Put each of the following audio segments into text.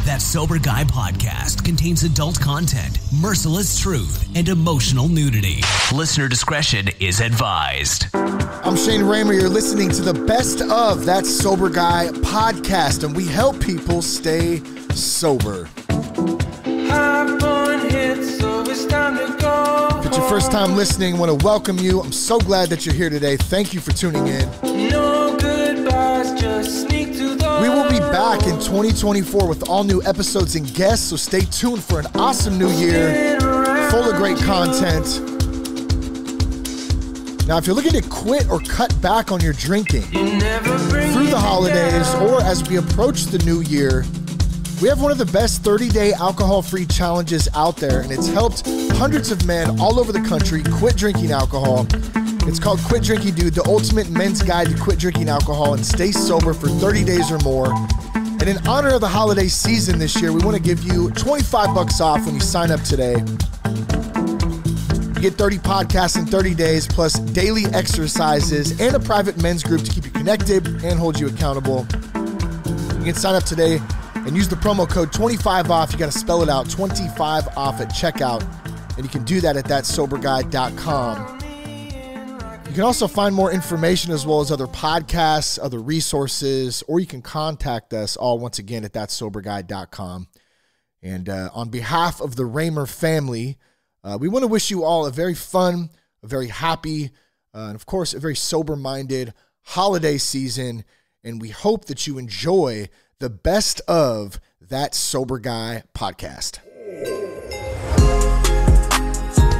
That Sober Guy podcast contains adult content, merciless truth, and emotional nudity. Listener discretion is advised. I'm Shane Raymer. You're listening to the best of That Sober Guy podcast, and we help people stay sober. If it's your first time listening, I want to welcome you. I'm so glad that you're here today. Thank you for tuning in. No goodbyes, just sneak to the We will be back in 2024 with all new episodes and guests, so stay tuned for an awesome new year full of great content. Now, if you're looking to quit or cut back on your drinking through the holidays or as we approach the new year, we have one of the best 30-day alcohol-free challenges out there, and it's helped hundreds of men all over the country quit drinking alcohol. It's called Quit Drinking Dude, the ultimate men's guide to quit drinking alcohol and stay sober for 30 days or more. And in honor of the holiday season this year, we want to give you $25 off when you sign up today. You get 30 podcasts in 30 days, plus daily exercises and a private men's group to keep you connected and hold you accountable. You can sign up today and use the promo code 25 off. You got to spell it out, 25 off at checkout. And you can do that at thatsoberguy.com. You can also find more information as well as other podcasts, other resources, or you can contact us all once again at thatsoberguy.com. And on behalf of the Raymer family, we want to wish you all a very fun, a very happy, and of course, a very sober-minded holiday season. And we hope that you enjoy the best of That Sober Guy podcast.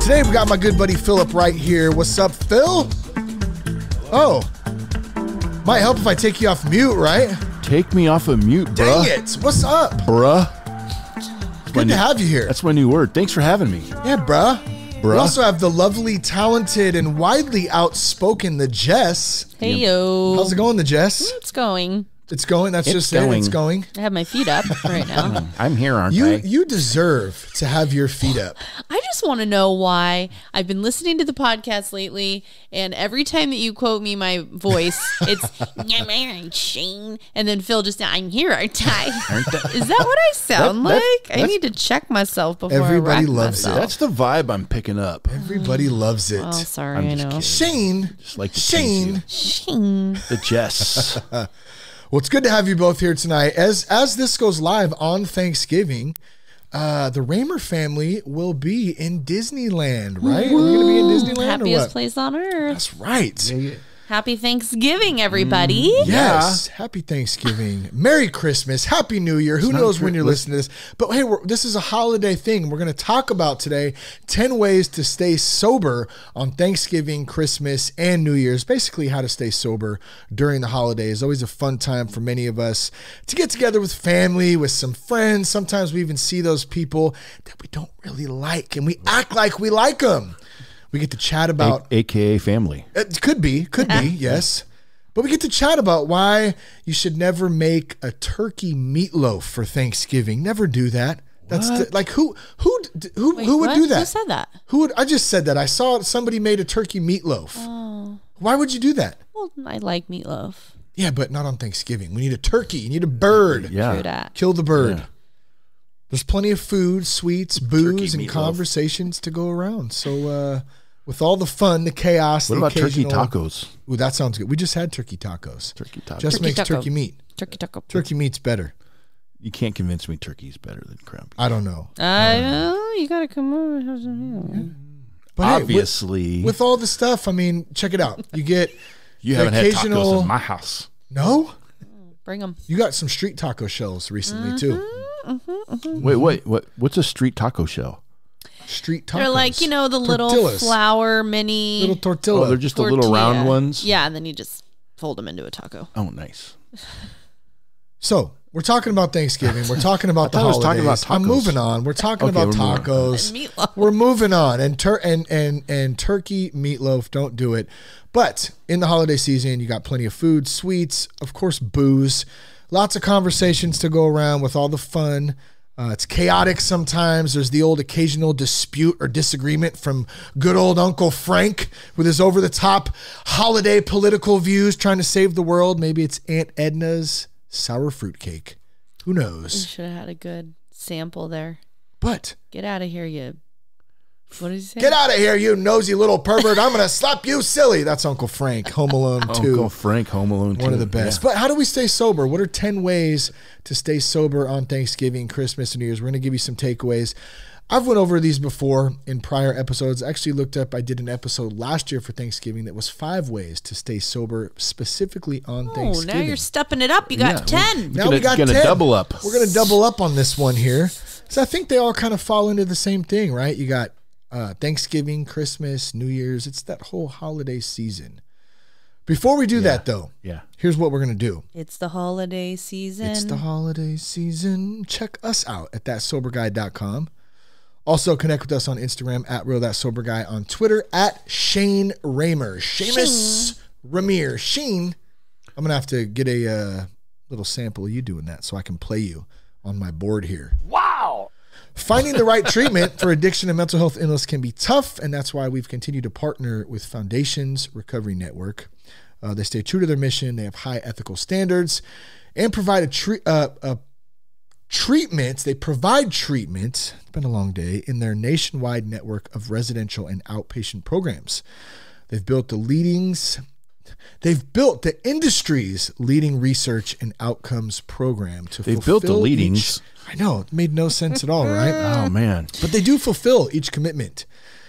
Today we got my good buddy Phillip Wright here. What's up, Phil? Oh, might help if I take you off mute, right? Take me off of mute, bruh. Dang it. What's up? Bruh. Good to have you here. That's my new word. Thanks for having me. Yeah, bruh. We Bruh. also have the lovely, talented, and widely outspoken, the Jess. Hey, yo. How's it going, the Jess? It's going. It's going. That's It's just it. going. It's going. I have my feet up right now. I'm here, aren't I? You deserve to have your feet up. I just want to know why. I've been listening to the podcast lately, and every time that you quote me my voice, it's Shane, and then Phil just, I'm here, aren't I? Is that what I sound like? I need to check myself before Everybody I wreck loves it. myself. That's the vibe I'm picking up. Everybody loves it. Oh, sorry, I'm I just know. kidding. Shane. Just like to Shane. Shane. The Jess. Well, it's good to have you both here tonight. As this goes live on Thanksgiving, the Raymer family will be in Disneyland, right? We're going to be in Disneyland Happiest or what? place on earth. That's right. Happy Thanksgiving, everybody. Yes. Happy Thanksgiving. Merry Christmas. Happy New Year. Who knows when you're listening to this? But hey, this is a holiday thing. We're going to talk about today 10 ways to stay sober on Thanksgiving, Christmas, and New Year's. Basically, how to stay sober during the holidays. Always a fun time for many of us to get together with family, with some friends. Sometimes we even see those people that we don't really like, and we act like we like them. We get to chat about... AKA family. It could be, yes. But we get to chat about why you should never make a turkey meatloaf for Thanksgiving. Never do that. That's like who would What? do that? Who said that? I just said that. I saw somebody made a turkey meatloaf. Oh. Why would you do that? Well, I like meatloaf. Yeah, but not on Thanksgiving. We need a turkey. You need a bird. Yeah. True that. Kill the bird. Yeah. There's plenty of food, sweets, booze, and meatloaf. conversations to go around. So with all the fun, the chaos, What the about turkey occasional- tacos? Ooh, that sounds good. We just had turkey tacos. Turkey tacos. Just Turkey makes taco. turkey meat. Turkey taco. Turkey meat's better. You can't convince me turkey's better than crab. I don't know. I know. You got to come over and have some meal. But hey, Obviously. with all the stuff, I mean, check it out. You get you the haven't had occasional- tacos in my house. No? Bring them. You got some street taco shells recently, too. Wait. What's a street taco shell? Street tacos. They're like, the little Tortillas. flour mini. Little tortilla. Oh, they're just the little round tortilla. ones? Yeah, and then you just fold them into a taco. Oh, nice. So, we're talking about Thanksgiving. We're talking about the I thought I was holidays. talking about I'm tacos. moving on. We're talking Okay, about we're moving on. tacos. And meatloaf. We're moving on. And turkey meatloaf, don't do it. But in the holiday season, you got plenty of food, sweets, of course, booze. Lots of conversations to go around with all the fun. It's chaotic sometimes. There's the old occasional dispute or disagreement from good old Uncle Frank with his over-the-top holiday political views trying to save the world. Maybe it's Aunt Edna's sour fruit cake. Who knows? You should have had a good sample there. But Get out of here, you. What did he say? get out of here, you nosy little pervert. I'm going to slap you silly. That's Uncle Frank, Home Alone 2. Uncle Frank, Home Alone 2. One of the best. Yeah. But how do we stay sober? What are 10 ways to stay sober on Thanksgiving, Christmas, and New Year's? We're going to give you some takeaways. I've went over these before in prior episodes. I actually looked up, I did an episode last year for Thanksgiving that was 5 ways to stay sober specifically on Thanksgiving. Now you're stepping it up. You got 10. Now we got 10. Double up. We're going to double up on this one here. So I think they all kind of fall into the same thing, right? You got Thanksgiving, Christmas, New Year's. It's that whole holiday season. Before we do that, though, here's what we're going to do. It's the holiday season. It's the holiday season. Check us out at thatsoberguy.com. Also, connect with us on Instagram at RealThatSoberGuy, on Twitter at Shane Raymer. Seamus Ramir. Shane, I'm going to have to get a little sample of you doing that so I can play you on my board here. Wow. Finding the right treatment for addiction and mental health illness can be tough, and that's why we've continued to partner with Foundations Recovery Network. They stay true to their mission. They have high ethical standards and provide treatment. They provide treatment, it's been a long day, in their nationwide network of residential and outpatient programs. They've built the industry's leading research and outcomes program to fulfill built the leadings. I know, it made no sense at all, right? Oh, man. But they do fulfill each commitment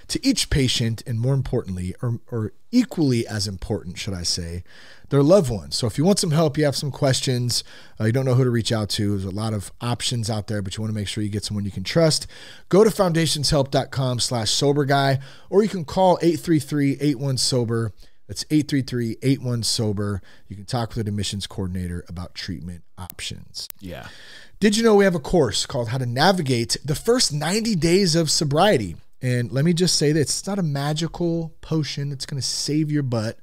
to each patient, and more importantly, or equally as important, should I say, their loved ones. So if you want some help, you have some questions, you don't know who to reach out to, there's a lot of options out there, but you want to make sure you get someone you can trust. Go to foundationshelp.com/soberguy, or you can call 833-81-SOBER. That's 833-81-SOBER. You can talk with an admissions coordinator about treatment options. Yeah. Did you know we have a course called How to Navigate the First 90 Days of Sobriety? And let me just say that it's not a magical potion that's going to save your butt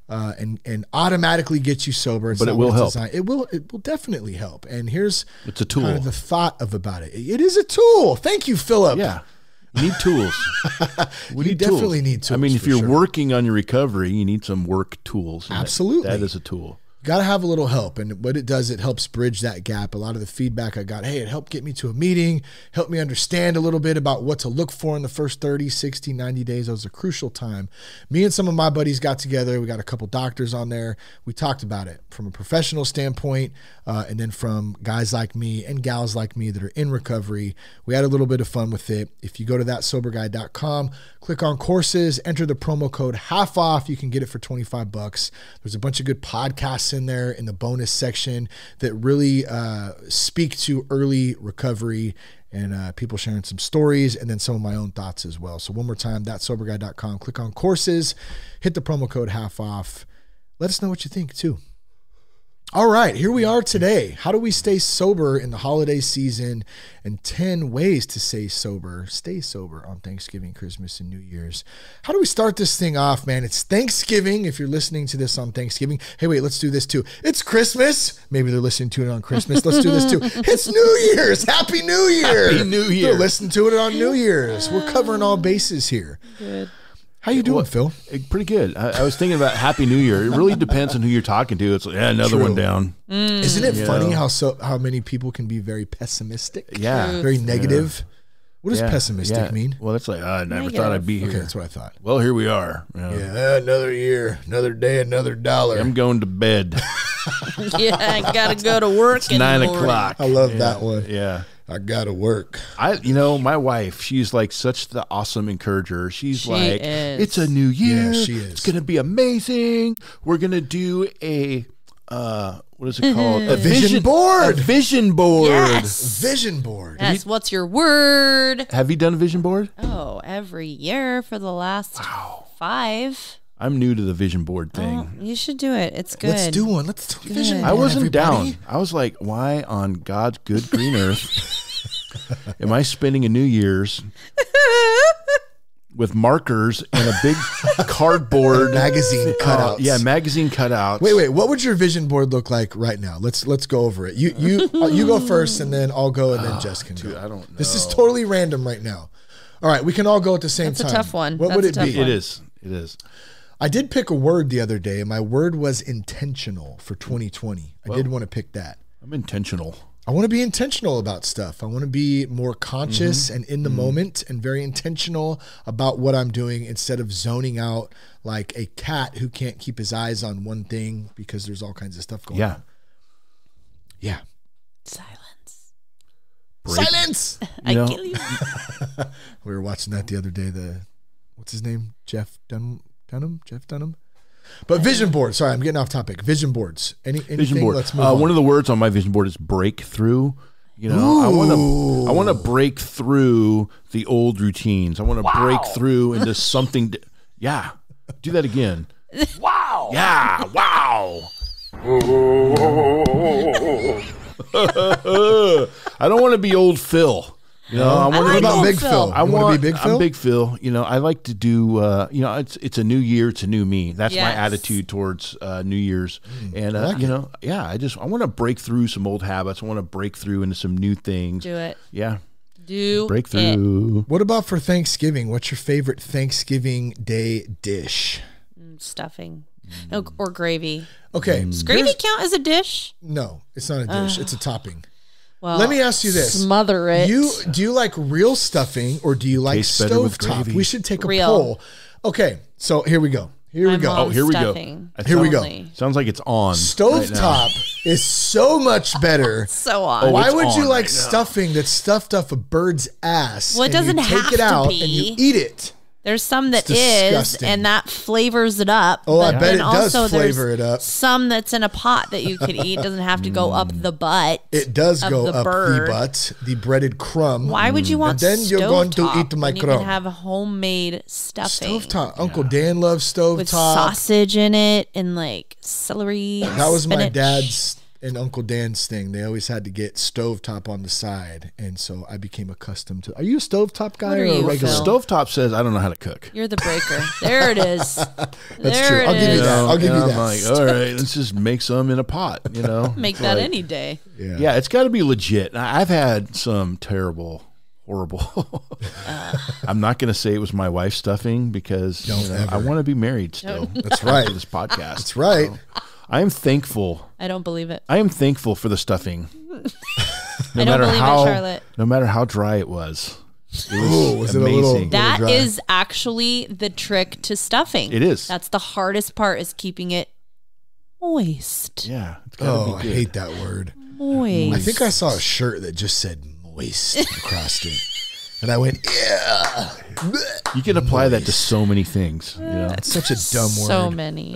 and automatically get you sober. It's but not it will what it's help. designed. It will definitely help. And here's It's a tool. kind of the thought about it. It is a tool. Thank you, Philip. Yeah. You need tools. You definitely need tools. I mean, if for you're sure. working on your recovery, you need some work tools. And Absolutely. That is a tool. Got to have a little help. And what it does, it helps bridge that gap. A lot of the feedback I got, hey, it helped get me to a meeting, helped me understand a little bit about what to look for in the first 30, 60, 90 days. That was a crucial time. Me and some of my buddies got together. We got a couple doctors on there. We talked about it from a professional standpoint, and then from guys like me and gals like me that are in recovery. We had a little bit of fun with it. If you go to thatsoberguy.com, click on courses, enter the promo code half off. You can get it for $25. There's a bunch of good podcasts in there in the bonus section that really speak to early recovery and people sharing some stories and then some of my own thoughts as well. So one more time, thatsoberguy.com, click on courses, hit the promo code half off. Let us know what you think too. All right, here we are today. How do we stay sober in the holiday season, and 10 ways to stay sober on Thanksgiving, Christmas, and New Year's. How do we start this thing off, man? It's Thanksgiving. If you're listening to this on Thanksgiving, hey, wait, let's do this too. It's Christmas. Maybe they're listening to it on Christmas. Let's do this too. It's New Year's. Happy New Year. Happy New Year. They'll listen to it on New Year's. We're covering all bases here. Good. How you doing, Phil? Pretty good. I was thinking about Happy New Year. It really depends on who you're talking to. It's like, another True. one down. Isn't it funny know? how many people can be very pessimistic? Yeah. Very negative. What does Yeah. pessimistic Yeah. mean? Well, it's like, I never Negative. thought I'd be here. Okay, that's what I thought. Well, here we are. Yeah, another year, another day, another dollar. I'm going to bed. Yeah, I gotta go to work. It's 9 o'clock. I love that one. Yeah. I gotta work. My wife, she's like such the awesome encourager. She's like, is. it's a new year. Yeah, she is. It's going to be amazing. We're going to do a, what is it called? A vision board. A vision board. Yes. Vision board. Yes. What's your word? Have you done a vision board? Oh, every year for the last 5. I'm new to the vision board thing. Oh, you should do it. It's good. Let's do one. Let's do a vision board. I wasn't everybody. down. I was like, why on God's good green earth am I spending a New Year's with markers and a big cardboard Magazine cutouts. Yeah, magazine cutouts. Wait. What would your vision board look like right now? Let's go over it. You go first, and then I'll go, and then Jess can go. I don't know. This is totally random right now. All right, we can all go at the same That's a time. tough one. What That's would a it tough be? one. It is. I did pick a word the other day, and my word was intentional for 2020. I did want to pick that. I'm intentional. I want to be intentional about stuff. I want to be more conscious and in the moment and very intentional about what I'm doing instead of zoning out like a cat who can't keep his eyes on one thing because there's all kinds of stuff going on. Yeah. Silence. Silence! I kill you. We were watching that the other day. What's his name? Jeff Dunham? But vision boards. Sorry, I'm getting off topic. Vision boards. Anything? Vision board. Let's move on. One of the words on my vision board is breakthrough. You know, I want to break through the old routines. I want to break through into something. Yeah. Do that again. Wow. Yeah. Wow. I don't want to be old Phil. You know, I want What like about old Big Phil. Phil? I You want to be Big Phil? I'm Big Phil. You know, I like to do. You know, it's a new year, it's a new me. That's my Yes. attitude towards New Year's. And you know, I want to break through some old habits. I want to break through into some new things. Do it. Yeah, Do breakthrough. What about for Thanksgiving? What's your favorite Thanksgiving Day dish? Stuffing. No, or gravy. Okay. Does gravy count as a dish? No, it's not a dish. It's a topping. Well, Let me ask you this. Smother it. Do you like real stuffing or do you like Tastes better with stovetop? gravy. We should take a Real. poll. Okay, so here we go. Here we My go. mom's here we go. stuffing. Here Here we go. only. Sounds like it's on. Stovetop is so much better. So on. Why it's would you on like right now. stuffing that's stuffed off a bird's ass? Well, it and you doesn't take have it to out be. and you eat it. There's some that It's is, disgusting. and that flavors it up. Oh, I but bet then it does also flavor there's it up. Some that's in a pot that you could eat. It doesn't have to go up the butt. It does of go the up bird. the butt, the breaded crumb. Why would you want And then you're going to stovetop eat my when you crumb. can have homemade stuffing Stovetop. Uncle Dan loves stovetop. with sausage in it and like celery. And That was my spinach. dad's and Uncle Dan's thing. They always had to get stovetop on the side, and so I became accustomed to. Are you a stovetop guy What or are a you, regular? Phil? Stovetop says I don't know how to cook. You're the breaker. There it is. That's true. I'll give you that. I'll give you And that. I'm like, all right, let's just make some in a pot. You know, Make It's that like- any day. Yeah, it's got to be legit. I've had some terrible, horrible. I'm not going to say it was my wife's stuffing because you know, I ever. want to be married still. That's right. For this podcast. That's right. I am thankful. I don't believe it. I am thankful for the stuffing. I don't believe it, Charlotte. No matter how dry it was. It Ooh, was it a little- amazing. That dry. is actually the trick to stuffing. It is. That's the hardest part is keeping it moist. Yeah, it's got to Oh, be I good. hate that word. Moist. I think I saw a shirt that just said moist across it. And I went, yeah. You can apply that to so many things. You know? That's such a dumb word. So many.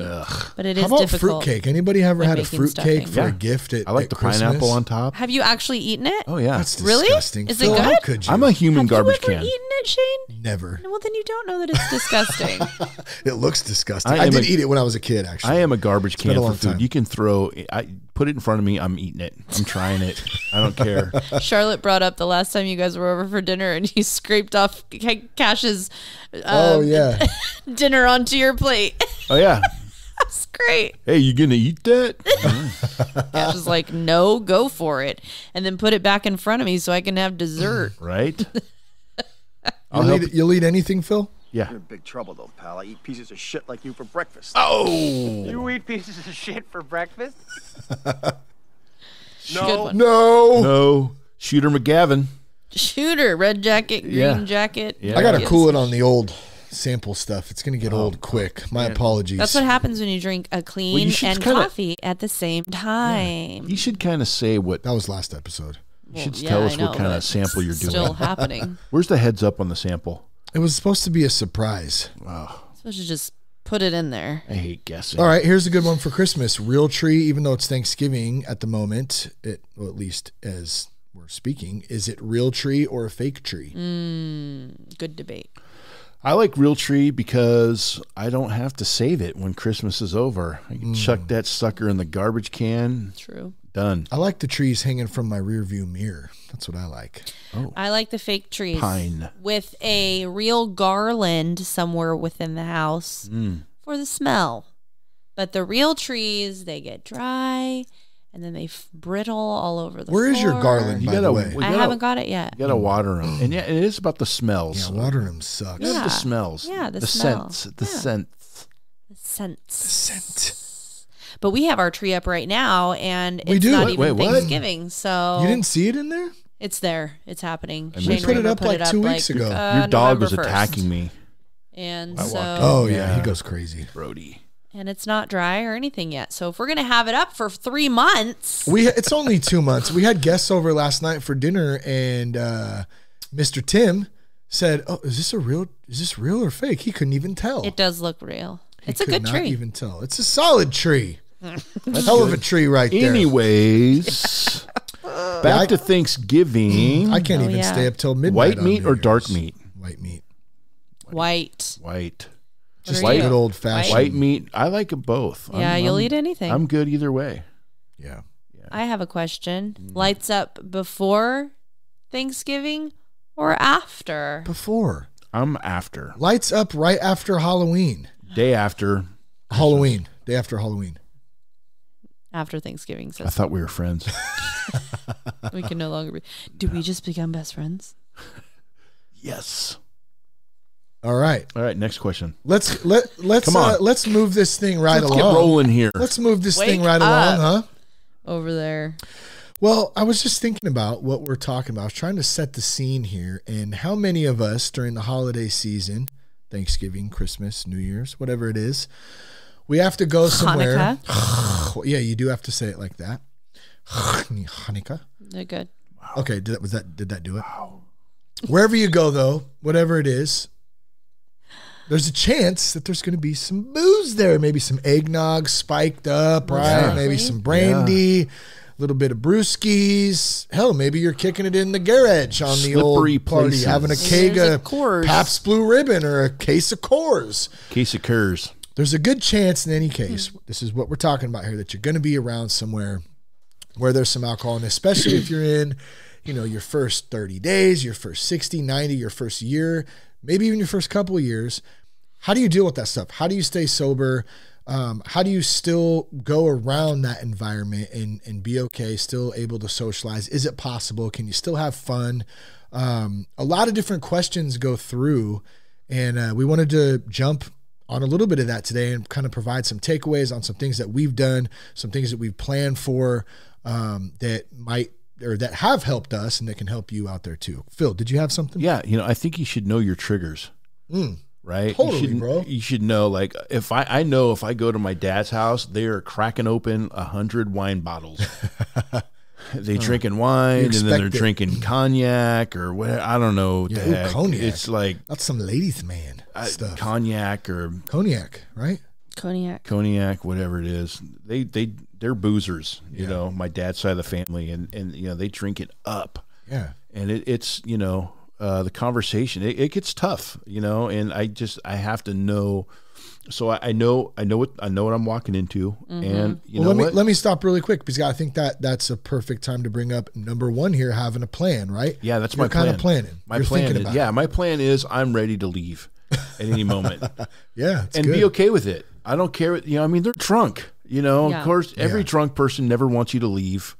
But it is How about difficult. fruitcake? Anybody ever when had a making fruitcake stuffing. for Yeah. a gift at I like at the Christmas? pineapple on top. Have you actually eaten it? Oh yeah, That's Really? disgusting. Is it Phil, good? How could you? I'm a human Have garbage you ever can. eaten it, Shane? Never. Well, then you don't know that it's disgusting. It looks disgusting. I I am did a- eat it when I was a kid, actually. I am a garbage been a can for long food. time. You can throw. I put it in front of me. I'm eating it. I'm trying it. I don't care. Charlotte brought up the last time you guys were over for dinner and you scraped off Cash's Oh, yeah. dinner onto your plate. Oh yeah. That's great. Hey, you gonna eat that? Cash was like, no, go for it. And then put it back in front of me so I can have dessert. Right. I'll help. You'll eat anything, Phil? Yeah. You're in big trouble, though, pal. I eat pieces of shit like you for breakfast. Oh. You eat pieces of shit for breakfast? Good one. No. No. Shooter McGavin. Shooter, red jacket, green Yeah. jacket. Yeah. I got to Yes. cool it on the old sample stuff. It's going to get old quick. My apologies. That's what happens when you drink a Well, clean you should and kinda- coffee at the same time. You should kind of say what. That was last episode. You should Yeah, tell I us know, what kind but of sample you're doing. Still happening. Where's the heads up on the sample? It was supposed to be a surprise. Supposed to just put it in there. I hate guessing. All right, here's a good one for Christmas. Real tree, even though it's Thanksgiving at the moment, well, at least as we're speaking, is it real tree or a fake tree? Good debate. I like real tree because I don't have to save it when Christmas is over. I can chuck that sucker in the garbage can. True. Done. I like the trees hanging from my rear view mirror. That's what I like. I like the fake trees. Pine. With a real garland somewhere within the house for the smell. But the real trees, they get dry and then they brittle all over the Where is your floor. garland, You by the gotta- way? we I gotta- haven't got it yet. You gotta water them, and yeah, it is about the smells. Yeah, watering them sucks. You gotta have the Yeah. smells. Yeah, the smell. scents. The Yeah. scents. The scents. Scent. But we have our tree up right now, and We it's do? not Wait, even what? Thanksgiving. So You didn't see it in there? it's there. It's happening. And Shane we put it Ramer up like 2 weeks ago. Your dog was November 1st. attacking me, And I so, walked Oh, yeah. He goes crazy. Brody. and it's not dry or anything yet. So if we're going to have it up for 3 months, It's only 2 months. We had guests over last night for dinner, and Mr. Tim said, "Oh, is this real or fake?" He couldn't even tell. it does look real. It's a Could good not tree. even tell. It's a solid tree. Hell of a tree right there. Anyways, back to Thanksgiving. I can't Oh, even yeah. stay up till midnight. White on meat New or Year's. dark meat? White meat. White. White. Just are you? good old fashioned. White meat. I like it both. Yeah, you'll eat anything. I'm good either way. Yeah. I have a question. Lights up before Thanksgiving or after? Before. I'm after. Lights up right after Halloween. Day after. Halloween. Day after Halloween. After Thanksgiving. So I thought we were friends. we can no longer be. Did we just become best friends? Yes. All right. All right. Next question. Let's Come on. let's move this thing right Let's along. get rolling here. Let's move this thing Wake right along, huh? Over there. Well, I was just thinking about what we're talking about. I was trying to set the scene here, and how many of us during the holiday season, Thanksgiving, Christmas, New Year's, whatever it is, we have to go somewhere. Yeah, you do have to say it like that. Hanukkah. They're good. Okay, did that do it? Wow. Wherever you go, though, whatever it is, there's a chance that there's going to be some booze there. Maybe some eggnog spiked up, right? Maybe some brandy, a little bit of brewskis. Hell, maybe you're kicking it in the garage on the Slippery old party, places. having a Maybe keg there's a of Coors. Pabst Blue Ribbon or a case of Coors. Case of Coors. There's a good chance in any case, this is what we're talking about here, that you're going to be around somewhere where there's some alcohol, and especially if you're in, your first 30 days, your first 60, 90, your first year, maybe even your first couple of years. How do you deal with that stuff? How do you stay sober? How do you still go around that environment and be okay, still able to socialize? Is it possible? Can you still have fun? A lot of different questions go through, and we wanted to jump on a little bit of that today and kind of provide some takeaways on some things that we've done, some things that we've planned for that might or that have helped us and that can help you out there too. Phil, did you have something? Yeah. I think you should know your triggers. Right? Totally, bro. You should know, like, if I know if I go to my dad's house, they are cracking open 100 wine bottles. They drinking wine, and then they're drinking cognac or what? I don't know what the heck. Cognac. It's like That's some ladies' man stuff. cognac or Cognac, right? Cognac. whatever it is. They're boozers. You know, my dad's side of the family, and they drink it up. Yeah. And it's the conversation, it gets tough, and I have to know. So I know what I'm walking into, and let me stop really quick because I think that's a perfect time to bring up number one here, having a plan, right? Yeah, that's You're my plan. kind of planning. My You're plan thinking is, about yeah, it. my plan is I'm ready to leave at any moment. Yeah, it's and good. be okay with it. I don't care. They're drunk. Yeah. Of course, every Yeah. drunk person never wants you to leave.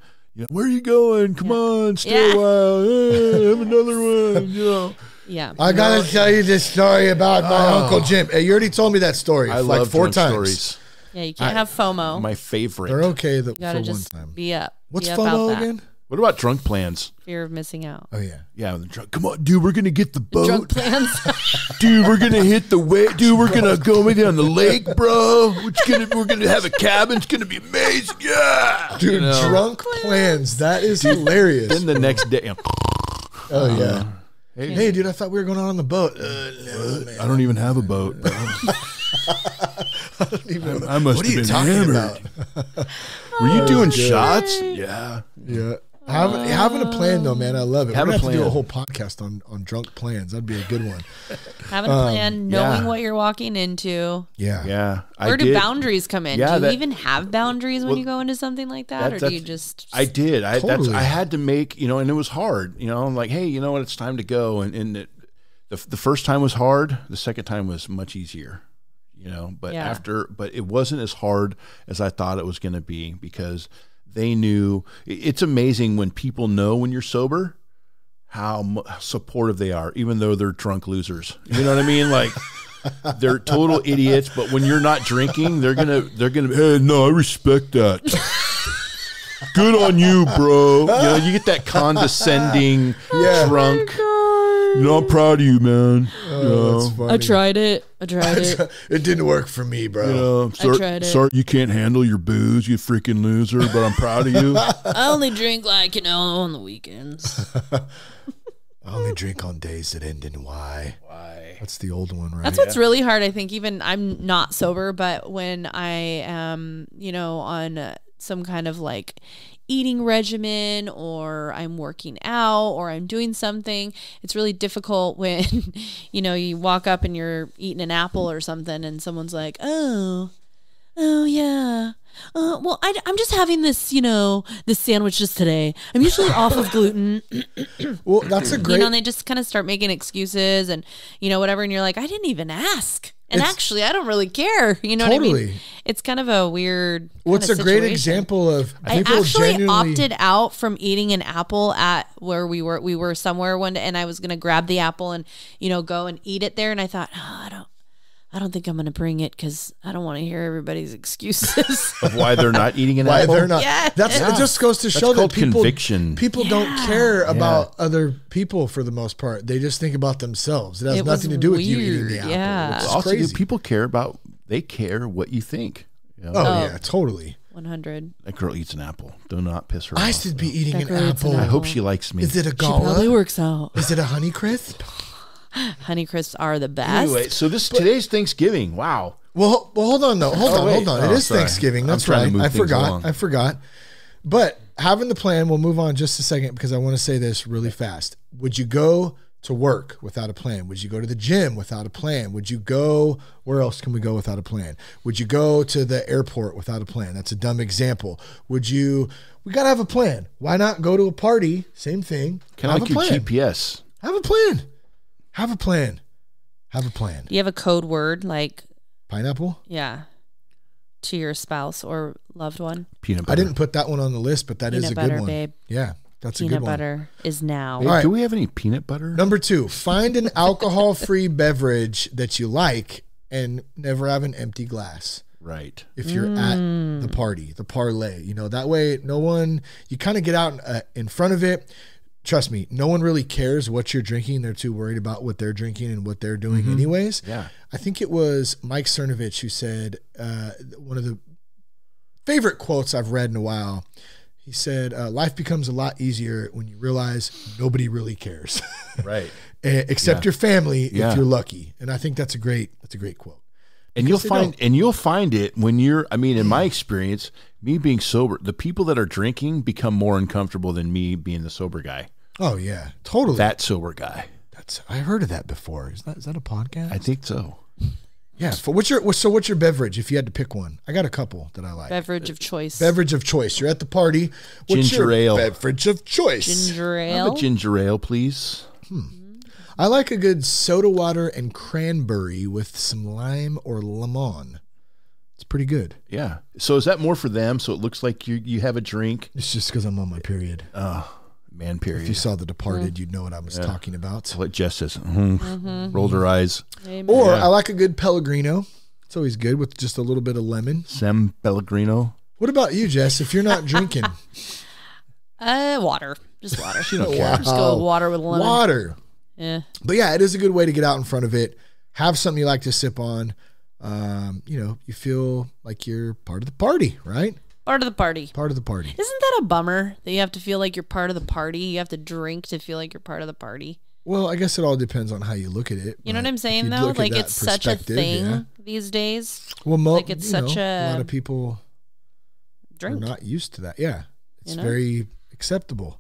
Where are you going? Come on, stay Yeah. a while. Hey, have another one. Yeah. I gotta tell you this story about my Uncle Jim. Hey, you already told me that story I like love 4 drunk times. stories. Yeah, you can't have FOMO. My favorite. They're okay you gotta for just one time. be up. What's be up about FOMO that. again? What about drunk plans? Fear of missing out. Oh yeah. Yeah, the drunk. Come on, dude. We're gonna get the boat. Drunk plans. Dude, we're gonna hit the way. Dude, we're gonna go maybe on the lake, bro. We're gonna have a cabin. It's gonna be amazing. Yeah, Dude, drunk plans. That is hilarious. Then the next day, Oh yeah. hey, Hey, dude, I thought we were going on the boat. No, man. I don't even have a boat. Bro. I must What have are you been talking hammered. about? Were you doing shots? Yeah. Yeah. Having a plan though, man, I love it. Have We're a gonna have to do a plan. whole podcast on drunk plans. That'd be a good one. Having a plan, knowing yeah. what you're walking into. Yeah. Yeah. Where do boundaries come in? Yeah, do you even have boundaries when Well, you go into something like that? Or do you just... I did. Totally. I had to make, and it was hard. I'm like, hey, you know what? It's time to go. And the first time was hard. The second time was much easier. But Yeah. but it wasn't as hard as I thought it was going to be because they knew. It's amazing when people know when you're sober how supportive they are, even though they're drunk losers. You know what I mean? Like They're total idiots, but when you're not drinking, they're gonna. Hey, no, I respect that. Good on you, bro. You know, you get that condescending drunk. I'm proud of you, man. That's funny. I tried it. It didn't work for me, bro. I tried it. Sorry, you can't handle your booze, you freaking loser, but I'm proud of you. I only drink on the weekends. I only drink on days that end in Y. That's the old one, right? That's what's really hard. I think even I'm not sober, but when I am, on some kind of like eating regimen, or I'm working out, or I'm doing something, it's really difficult when, you walk up and you're eating an apple or something and someone's like, oh yeah. Well, I'm just having this, this sandwich just today. I'm usually off of gluten. Well, that's a great... and they just kind of start making excuses and, whatever. And you're like, I didn't even ask. And actually, I don't really care. You know what I mean? It's kind of a weird What's a great example of... I actually opted out from eating an apple at where we were somewhere one day, and I was going to grab the apple and, go and eat it there. And I thought, I don't think I'm going to bring it because I don't want to hear everybody's excuses of why they're not eating an apple. Why they're not. Yeah. It just goes to show that people don't care about other people for the most part. They just think about themselves. It has nothing to do with you eating the apple. Yeah. It's also, crazy. People care what you think. Yeah, totally. 100. That girl eats an apple. Do not piss her off. I should be eating an apple. I hope she likes me. Is it a She gala? probably works out. Is it a Honey Crisp? Honey Crisps are the best. Anyway, so today's Thanksgiving. Wow. Well, hold on though. Hold on. It is sorry. Thanksgiving. That's right. I forgot. But having the plan, we'll move on just a second because I want to say this really fast. Would you go to work without a plan? Would you go to the gym without a plan? Would you go, where else can we go without a plan? Would you go to the airport without a plan? That's a dumb example. We got to have a plan. Why not go to a party? Same thing. Kind of like your GPS. Have a plan. Have a plan. Do you have a code word like pineapple? Yeah. To your spouse or loved one? Peanut butter. I didn't put that one on the list, but that is a good one. Babe. Yeah, that's a good one. Peanut butter is now. Babe, do we have any peanut butter? Number 2, find an alcohol-free beverage that you like and never have an empty glass. Right. If you're at the party, the parlay, that way you kind of get out in front of it. Trust me, no one really cares what you're drinking. They're too worried about what they're drinking and what they're doing anyways. Yeah. I think it was Mike Cernovich who said, one of the favorite quotes I've read in a while. He said, life becomes a lot easier when you realize nobody really cares. Right. Except your family if you're lucky. And I think that's a great quote. And you'll find it when in my experience, me being sober, the people that are drinking become more uncomfortable than me being the sober guy. Oh yeah, totally. That sober guy. I heard of that before. Is that a podcast? I think so. Yeah. What's your beverage if you had to pick one? I got a couple that I like. Beverage of choice. You're at the party. What's ginger your ale. Beverage of choice. Ginger ale. Have a ginger ale, please. I like a good soda water and cranberry with some lime or lemon. It's pretty good. Yeah. So is that more for them? So it looks like you have a drink. It's just because I'm on my period. Man, period. If you saw The Departed, you'd know what I was talking about. What Jess says. Rolled her eyes. Amen. Or I like a good Pellegrino. It's always good with just a little bit of lemon. Sem Pellegrino. What about you, Jess? If you're not drinking, water. Just water. She don't care. Just go with water with lemon. Water. Yeah. But yeah, it is a good way to get out in front of it. Have something you like to sip on. You feel like you're part of the party, right? Part of the party. Part of the party. Isn't that a bummer that you have to feel like you're part of the party? You have to drink to feel like you're part of the party. Well, I guess it all depends on how you look at it. You know what I'm saying, though? Like, it's such a thing these days. Well, like, it's such a lot of people are not used to that. Yeah. It's very acceptable.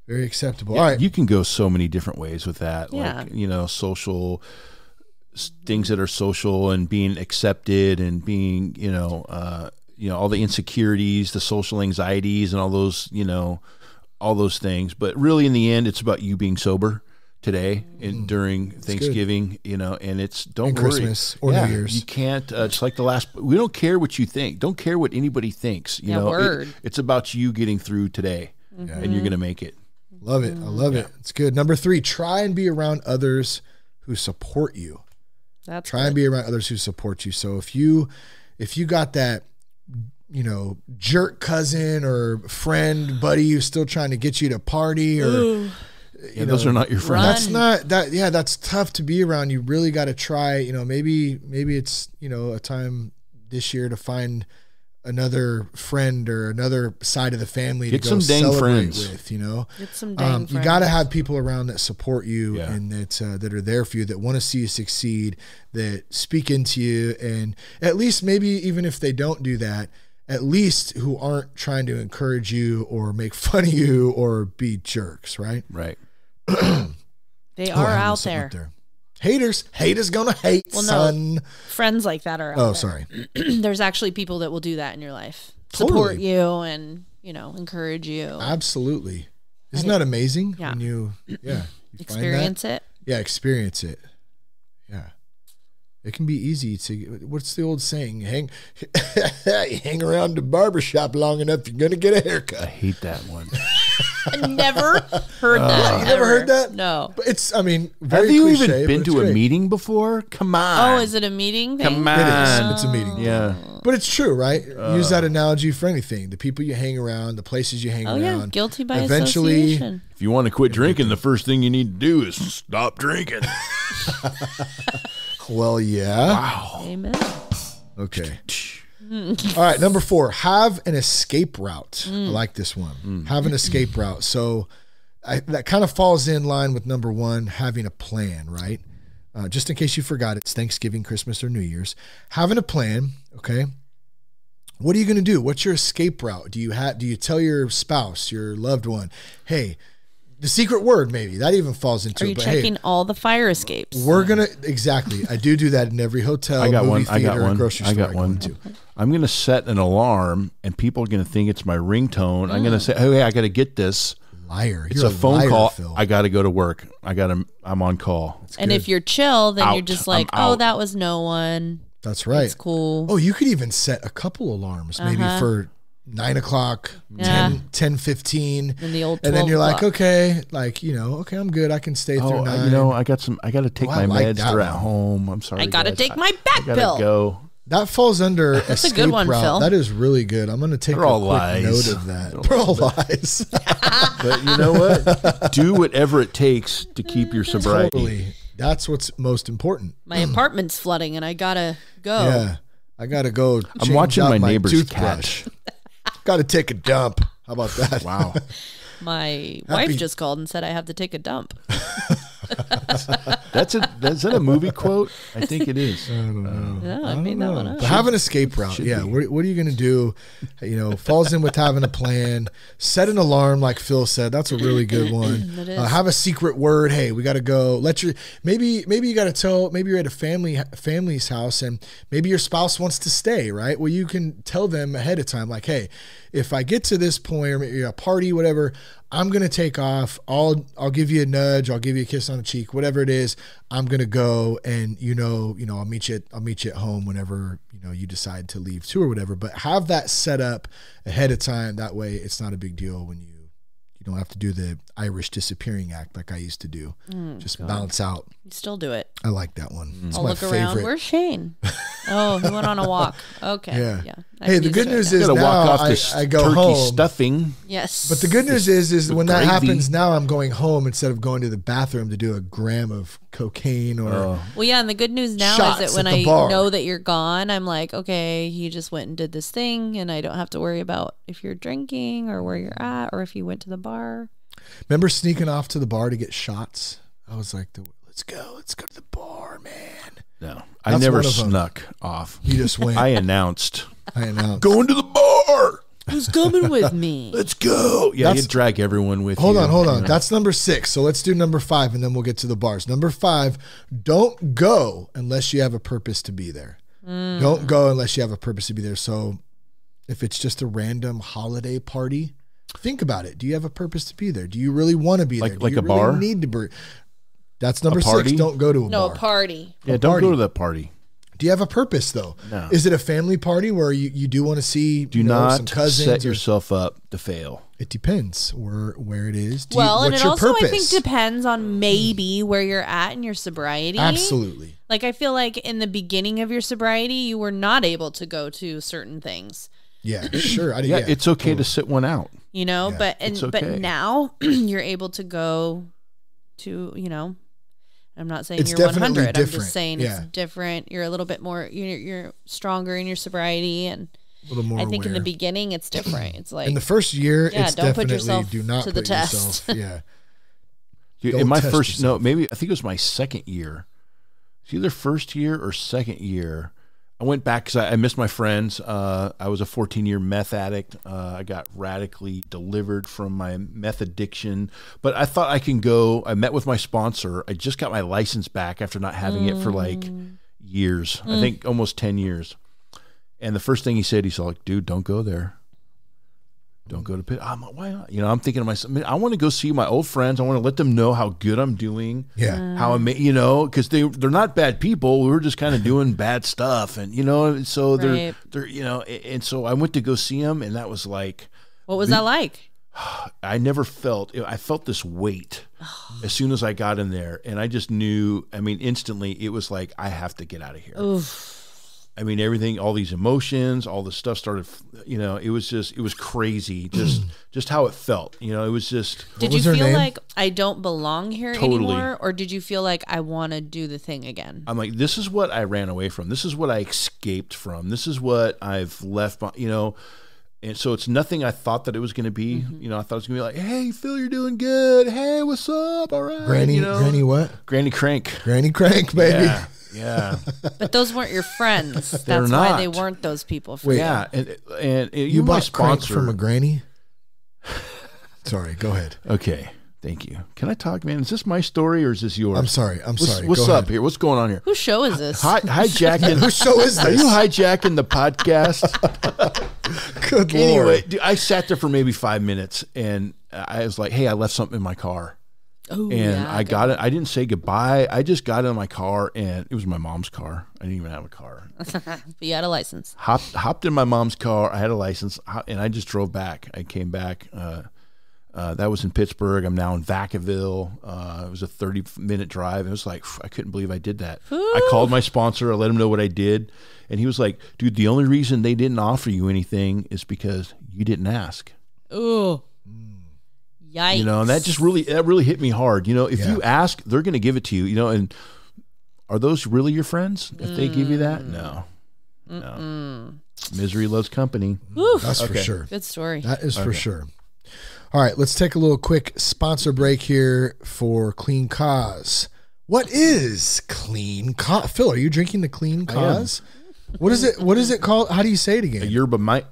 Very acceptable. Yeah, all right. You can go so many different ways with that. Yeah. Like, social things that are social and being accepted and being, all the insecurities, the social anxieties and all those things. But really in the end, it's about you being sober today and during Thanksgiving, and it's don't worry. Christmas or New Year's. You can't, just like we don't care what you think. Don't care what anybody thinks. It's about you getting through today and you're going to make it. Love it. I love it. It's good. Number 3, try and be around others who support you. Try and be around others who support you. So if you got that, jerk cousin or friend, buddy, who's still trying to get you to party or those are not your friends. That's tough to be around. You really got to try, maybe it's, a time this year to find another friend or another side of the family to go celebrate with, Get some dang you got to have people around that support you and that are there for you, that want to see you succeed, that speak into you, and at least maybe even if they don't do that, at least who aren't trying to encourage you or make fun of you or be jerks, right? Right. They are out there. Haters gonna hate, son. Friends like that are out there. Sorry. There's actually people that will do that in your life. Totally. Support you and, encourage you. Absolutely. Isn't that amazing? Yeah. When you experience it. Yeah, experience it. Yeah. It can be easy to, what's the old saying? You hang around the barbershop long enough, you're going to get a haircut. I hate that one. I never heard that. You never heard that? No. But it's, very Have you cliche, even been to a great. meeting before? Come on. Oh, is it a meeting thing? Come on. It is. It's a meeting. Yeah. But it's true, right? Use that analogy for anything. The people you hang around, the places you hang around. Yeah, guilty by eventually, association. If you want to quit drinking, the first thing you need to do is stop drinking. Well, yeah. Wow. Amen. Okay. All right, number 4, have an escape route. I like this one. Have an escape route. So that kind of falls in line with number 1, having a plan, right? Just in case you forgot, it's Thanksgiving, Christmas, or New Year's. Having a plan, okay? What are you going to do? What's your escape route? Do you tell your spouse, your loved one, hey, the secret word, maybe that even falls into Are you it. But checking hey, all the fire escapes? we're gonna exactly. I do that in every hotel, movie theater, and grocery store I go into. I'm going to set an alarm, and people are going to think it's my ringtone. I'm going to say, "Oh, hey, I got to get this." Liar! It's You're a phone liar, call. Phil. I got to go to work. I'm on call. And if you're chill, then you're Out. just like, I'm oh, out. that was no one. That's right. It's cool. Oh, you could even set a couple alarms, maybe for 9 o'clock, Yeah. 10:15, And the old and then 12 you're like, o'clock. okay, okay, I'm good. I can stay through 9. I got to take I my like meds. that They're at one. home. I'm sorry. I got to guys. take my back I gotta pill. go. That falls under That's a escape good one, route. Phil. That is really good. I'm going to take They're a all quick lies. note of that. They're all lies. But you know what? Do whatever it takes to keep your sobriety. Totally. That's what's most important. My apartment's flooding and I got to go. Yeah. I got to go. I'm watching change out my neighbor's toothbrush. Got to take a dump. How about that? Wow. My wife just called and said I have to take a dump. Is that a movie quote? I think it is. No, I made that one up. But have an escape route. Yeah. What are you going to do? Falls in with having a plan. Set an alarm, like Phil said. That's a really good one. It is. Have a secret word. Hey, we got to go. Maybe you got to tell. Maybe you're at a family's house, and maybe your spouse wants to stay. Right. Well, you can tell them ahead of time, like, hey, if I get to this point, or maybe a party, whatever, I'm going to take off. I'll give you a nudge. I'll give you a kiss on the cheek, whatever it is. I'm going to go, and I'll meet you at home whenever, you decide to leave too or whatever, but have that set up ahead of time. That way it's not a big deal when you don't have to do the Irish disappearing act like I used to do. Just bounce out. You still do it. I like that one. It's I'll my look favorite. around. Where's Shane? Oh, he went on a walk. Okay. Yeah. I'm Hey, the used good to it news now. is Gotta walk now off this I go turkey home. stuffing. Yes. But the good news is when that gravy. happens, now I'm going home instead of going to the bathroom to do a gram of cocaine or Well, yeah, and the good news now Shots is that when at the I bar. know that you're gone, I'm like, okay, he just went and did this thing, and I don't have to worry about if you're drinking or where you're at or if you went to the bar. Remember sneaking off to the bar to get shots? I was like, let's go to the bar, man. No, I That's never one of them. snuck off. You just went. I announced, going to the bar. Who's coming with me? Let's go. Yeah, That's- you drag everyone with Hold you. on. That's number 6. So let's do number 5 and then we'll get to the bars. Number 5, don't go unless you have a purpose to be there. Don't go unless you have a purpose to be there. So if it's just a random holiday party, think about it. Do you have a purpose to be there? Do you really want to be there? Do like you a bar? Really need to be? That's number A 6. party? Don't go to a No, bar. a party. Yeah, don't go to that party. Do you have a purpose though? No. Is it a family party where you do want to see do not some cousins set yourself up to fail? It depends where it is. And it also purpose? I think depends on maybe where you're at in your sobriety. Absolutely. Like I feel like in the beginning of your sobriety, you were not able to go to certain things. Yeah, sure. It's okay to sit one out. You know, Yeah. but now you're able to go to, you know, I'm not saying It's you're definitely 100. I'm different. just saying Yeah. it's different. You're a little bit more, you're stronger in your sobriety. And A little more I think in the aware. beginning, it's different. It's like In the first year, it's don't put definitely yourself do not to the put test. yourself. Yeah. In Don't my test first, yourself. maybe I think it was my second year. It's either first year or second year. I went back because I missed my friends. I was a 14-year meth addict. I got radically delivered from my meth addiction. But I thought I can go. I met with my sponsor. I just got my license back after not having it for like years. I think almost 10 years. And the first thing he said, he's like, dude, don't go there. Don't go to pit. I'm like, why not? You know, I'm thinking to myself, man, I want to go see my old friends. I want to let them know how good I'm doing. Yeah. How I'm, you know, because they're not bad people. We were just kind of doing bad stuff, and you know, so Right. they're you know, and so I went to go see them, and that was like, what was that like? I never felt. I felt this weight as soon as I got in there, and I just knew. I mean, instantly, it was like I have to get out of here. Oof. I mean, everything, all these emotions, all the stuff started, you know, it was crazy. Just how it felt, you know, it was just. Did was you her feel name? like I don't belong here Totally. anymore? Or did you feel like I want to do the thing again? I'm like, this is what I ran away from. This is what I escaped from. This is what I've left, you know. And so it's nothing I thought that it was going to be. Mm-hmm. You know, I thought it was going to be like, hey, Phil, you're doing good. Hey, what's up? All right. Granny, you know? Granny what? Granny Crank. Granny Crank, baby. Yeah. Yeah. But those weren't your friends. They're That's why they not. weren't those people for Wait. you. Yeah. And You my bought Crank sponsor. from a granny? Sorry, go ahead. Okay. Thank you. Can I talk, man? Is this my story or is this yours? I'm sorry. What's Go up ahead. here? What's going on here? Whose show is this? Hijacking. Whose show is Are this? you hijacking the podcast? Good Anyway, Lord. dude, I sat there for maybe 5 minutes and I was like, hey, I left something in my car. Ooh, And yeah, I got it. I didn't say goodbye. I just got in my car and it was my mom's car. I didn't even have a car. But you had a license. Hopped in my mom's car. I had a license and I just drove back. I came back. That was in Pittsburgh. I'm now in Vacaville. It was a 30-minute drive. It was like, I couldn't believe I did that. I called my sponsor. I let him know what I did. And he was like, dude, the only reason they didn't offer you anything is because you didn't ask. Ooh. Yikes. You know, and that really hit me hard. You know, if you ask, they're going to give it to you, you know, and are those really your friends? If they give you that? No. Misery loves company. That's for sure. Good story. That is for sure. All right, let's take a little quick sponsor break here for Clean Cause. What is Clean Cause? Phil, are you drinking the Clean Cause? What is it? What is it called? How do you say it again? A yerba mate.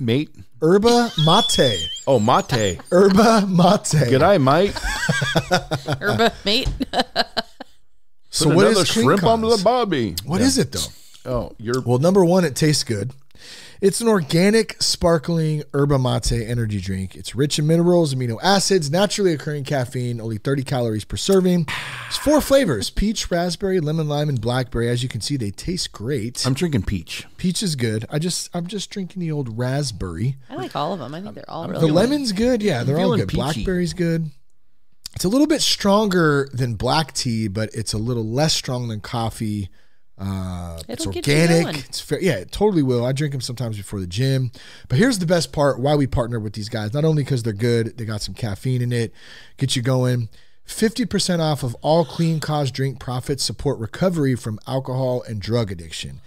Yerba mate. Oh, mate. Yerba mate. G'day, mate. Herba, mate. So Put what another is Clean shrimp Cause? onto the bobby. What is it though? Oh, you're Well, number one, it tastes good. It's an organic, sparkling yerba mate energy drink. It's rich in minerals, amino acids, naturally occurring caffeine, only 30 calories per serving. It's 4 flavors: peach, raspberry, lemon, lime, and blackberry. As you can see, they taste great. I'm drinking peach. Peach is good. I'm just drinking the old raspberry. I like all of them. I think they're all The really good. lemon's good. Yeah, they're all feeling good. peachy. Blackberry's good. It's a little bit stronger than black tea, but it's a little less strong than coffee. It's It'll get you organic. going. It's fair. Yeah, it totally will. I drink them sometimes before the gym. But here's the best part: why we partner with these guys. Not only because they're good, they got some caffeine in it, get you going. 50% off of all Clean Cause drink profits support recovery from alcohol and drug addiction.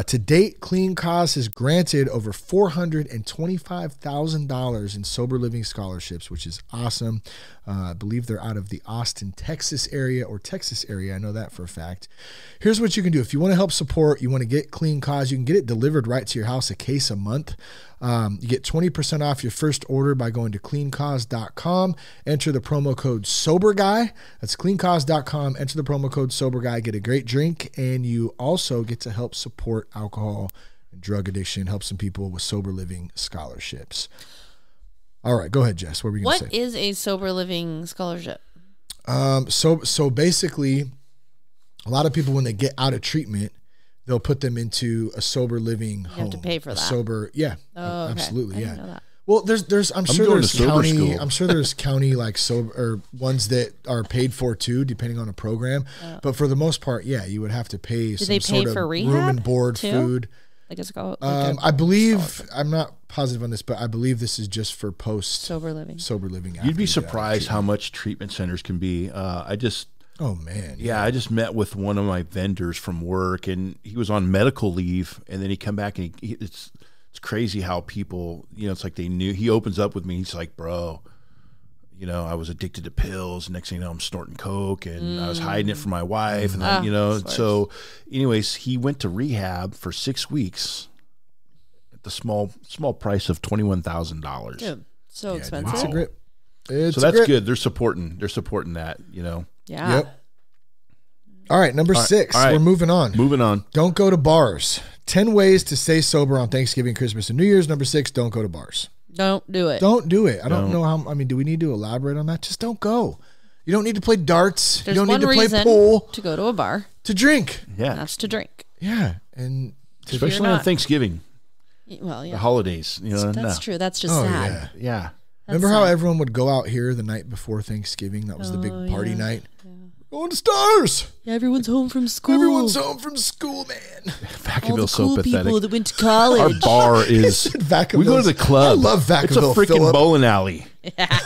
To date, Clean Cause has granted over $425,000 in sober living scholarships, which is awesome. I believe they're out of the Austin, Texas area or Texas area. I know that for a fact. Here's what you can do. If you want to help support, you want to get Clean Cause, you can get it delivered right to your house, a case a month. You get 20% off your first order by going to cleancause.com. Enter the promo code SOBERGUY. That's cleancause.com. Enter the promo code SOBERGUY. Get a great drink, and you also get to help support alcohol and drug addiction, help some people with sober living scholarships. All right, go ahead, Jess. What were you going to What say? is a sober living scholarship? So basically, a lot of people, when they get out of treatment, they'll put them into a sober living home. You have to pay for that. Sober, yeah. Oh, okay. Absolutely, I yeah. didn't know that. Well, I'm sure there's county. School. I'm sure there's county like sober or ones that are paid for too, depending on a program. But for the most part, yeah, you would have to pay some sort of room and board, too? food. Like it's called. I believe I'm not positive on this, but I believe this is just for post sober living. Sober living. You'd be surprised how much treatment centers can be. Oh man. Yeah, I just met with one of my vendors from work, and he was on medical leave, and then he come back, and it's crazy how people, it's like they knew. He opens up with me. He's like, bro, I was addicted to pills. Next thing you know, I'm snorting coke, and I was hiding it from my wife, and then, so anyways, he went to rehab for 6 weeks at the small price of $21,000. Dude, so expensive. It's a grip. So that's good. They're supporting that, Yeah. Yep. All right, number 6. All right. We're moving on. Don't go to bars. 10 ways to stay sober on Thanksgiving, Christmas, and New Year's. Number 6, don't go to bars. Don't do it. Don't do it. I don't know how. I mean, do we need to elaborate on that? Just don't go. You don't need to play darts. There's you don't one need to play reason pool. To go to a bar. To drink. Yeah. That's to drink. Yeah. And especially on Thanksgiving. Well, yeah. The holidays. That's true. That's just sad. Yeah. Remember how everyone would go out here the night before Thanksgiving? That was the big party night. Yeah. Going to Stars. Yeah, everyone's home from school. Everyone's home from school, man. Vacaville's all the cool so pathetic. People that went to college. Our bar is. We go to the club. I love Vacaville. It's a freaking bowling alley. Yeah.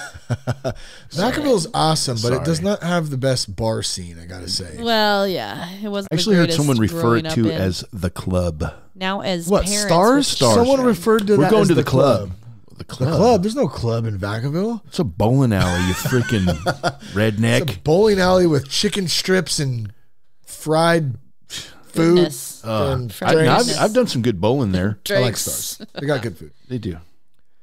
Vacaville's awesome, but it does not have the best bar scene, I gotta say. Well, yeah, it wasn't. I actually heard someone refer it to as the club. Now, as what, parents, Stars? Someone referred to We're that going as to the club. The club. There's no club in Vacaville. It's a bowling alley, you freaking redneck. It's a bowling alley with chicken strips and fried food. I've done some good bowling there. I like Stars. They got good food. They do.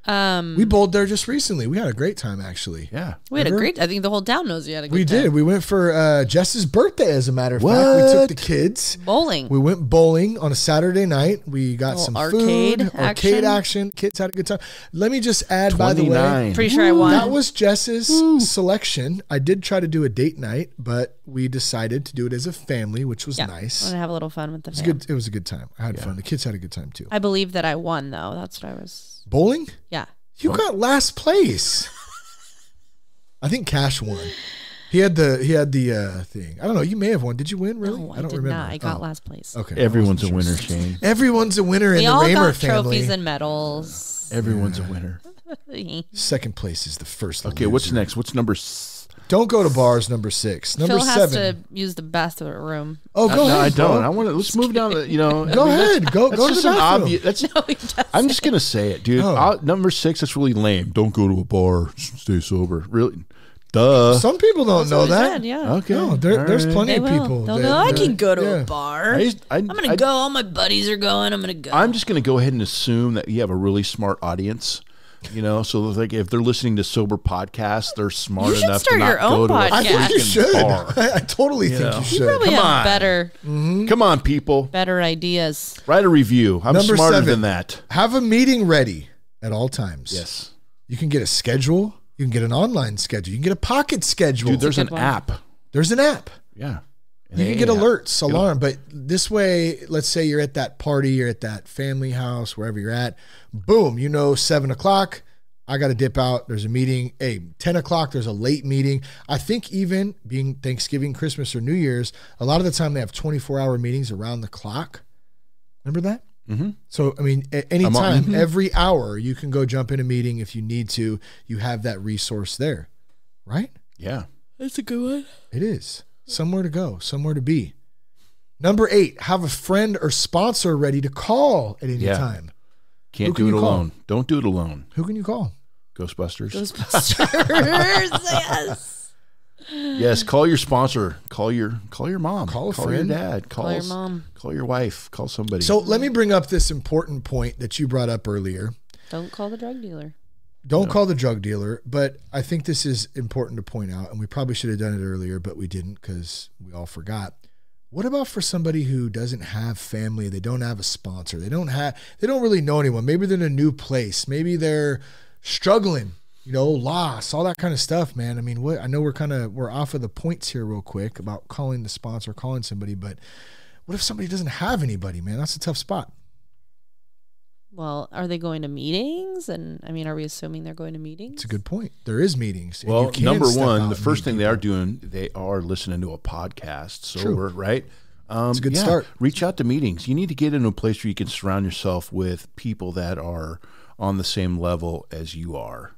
We bowled there just recently. We had a great time, actually. Yeah. We had a great, I think the whole town knows you had a good time. We did. We went for Jess's birthday, as a matter of fact. We took the kids. Bowling. We went bowling on a Saturday night. We got some arcade action. Kids had a good time. Let me just add, by the way. Pretty sure I won. That was Jess's selection. I did try to do a date night, but we decided to do it as a family, which was nice. I want to have a little fun with the family. It was a good time. I had fun. The kids had a good time, too. I believe that I won, though. That's what I was... Bowling? Yeah. You got last place. I think Cash won. He had the thing. I don't know. You may have won. Did you win? Really? No, I don't did remember. Not. I got last place. Okay. Everyone's a winner, Shane. Everyone's a winner in the Raymer family. We all got trophies and medals. Everyone's a winner. Second place is the first. Okay, what's next? What's number? Don't go to bars. Number 6. Number Phil 7. has to use the bathroom. Oh, go ahead. No, I don't. I want to. Let's move down. Go ahead. Go to the bathroom. I'm just gonna say it, dude. Number 6. That's really lame. Don't go to a bar. Stay sober. Really? Duh. Some people don't know that. Said, yeah. Okay. No, there's plenty of people. They'll go, I can go to a bar. I'm going to go. All my buddies are going. I'm going to go. I'm just going to go ahead and assume that you have a really smart audience. So like if they're listening to sober podcasts, they're smart enough to not go to a I think you should. bar. I totally think you should. You probably have better. Come on, people. Better ideas. Write a review. I'm Number smarter 7, than that. Have a meeting ready at all times. Yes. You can get a schedule. You can get an online schedule. You can get a pocket schedule. Dude, there's an app. There's an app. Yeah. You can get alerts, alarm, but this way, let's say you're at that party, you're at that family house, wherever you're at, boom, 7 o'clock, I got to dip out. There's a meeting. Hey, 10 o'clock, there's a late meeting. I think even being Thanksgiving, Christmas, or New Year's, a lot of the time they have 24-hour meetings around the clock. Remember that? Mm-hmm. So, I mean, at any time, every hour, you can go jump in a meeting if you need to. You have that resource there, right? Yeah. That's a good one. It is. Somewhere to go, somewhere to be. Number 8, have a friend or sponsor ready to call at any time. Can't do it alone. Don't do it alone. Who can you call? Ghostbusters. Yes. Yes, call your sponsor. Call your mom. Call a Your friend. dad. Call your mom. Call your wife. Call somebody. So let me bring up this important point that you brought up earlier. Don't call the drug dealer. Don't call the drug dealer, but I think this is important to point out, and we probably should have done it earlier, but we didn't because we all forgot. What about for somebody who doesn't have family? They don't have a sponsor. They don't really know anyone. Maybe they're in a new place. Maybe they're struggling, loss, all that kind of stuff, man. I mean, I know we're off of the points here real quick about calling the sponsor, calling somebody, but What if somebody doesn't have anybody, man? That's a tough spot. Well, are they going to meetings? And I mean, are we assuming they're going to meetings? It's a good point. There is meetings. Well, number one, the first thing they are doing, they are listening to a podcast. Sober, right? It's a good start. Reach out to meetings. You need to get into a place where you can surround yourself with people that are on the same level as you are.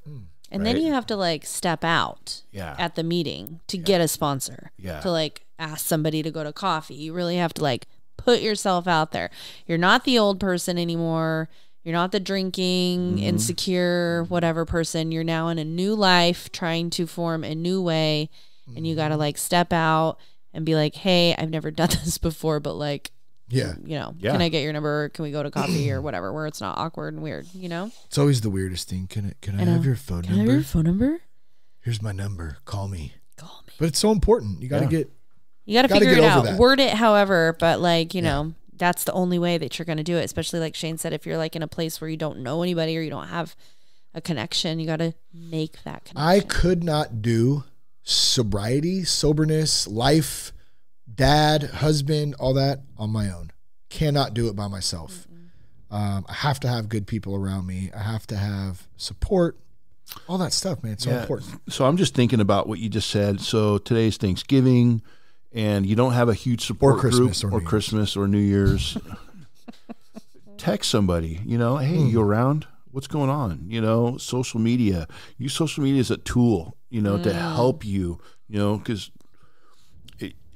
And then you have to like step out at the meeting to get a sponsor. Yeah. To like ask somebody to go to coffee. You really have to like put yourself out there. You're not the old person anymore. You're not the drinking, insecure, whatever person. You're now in a new life, trying to form a new way. And you got to like step out and be like, hey, I've never done this before, but like, you know, can I get your number? Can we go to coffee or whatever, where it's not awkward and weird, you know? It's always the weirdest thing. Can I have your phone number? Can I have your phone number? Here's my number. Call me. But it's so important. You got to get. You got to figure it out. Word it however, but like, you know, that's the only way that you're going to do it. Especially like Shane said, if you're like in a place where you don't know anybody or you don't have a connection, you got to make that connection. I could not do sobriety, soberness, life, dad, husband, all that on my own. Cannot do it by myself. I have to have good people around me. I have to have support. All that stuff, man. It's so important. So I'm just thinking about what you just said. So today's Thanksgiving, and you don't have a huge support group or Christmas or New Year's. Text somebody, you know, hey, you around? What's going on? You know, social media. Use social media as a tool, you know, to help you, you know, because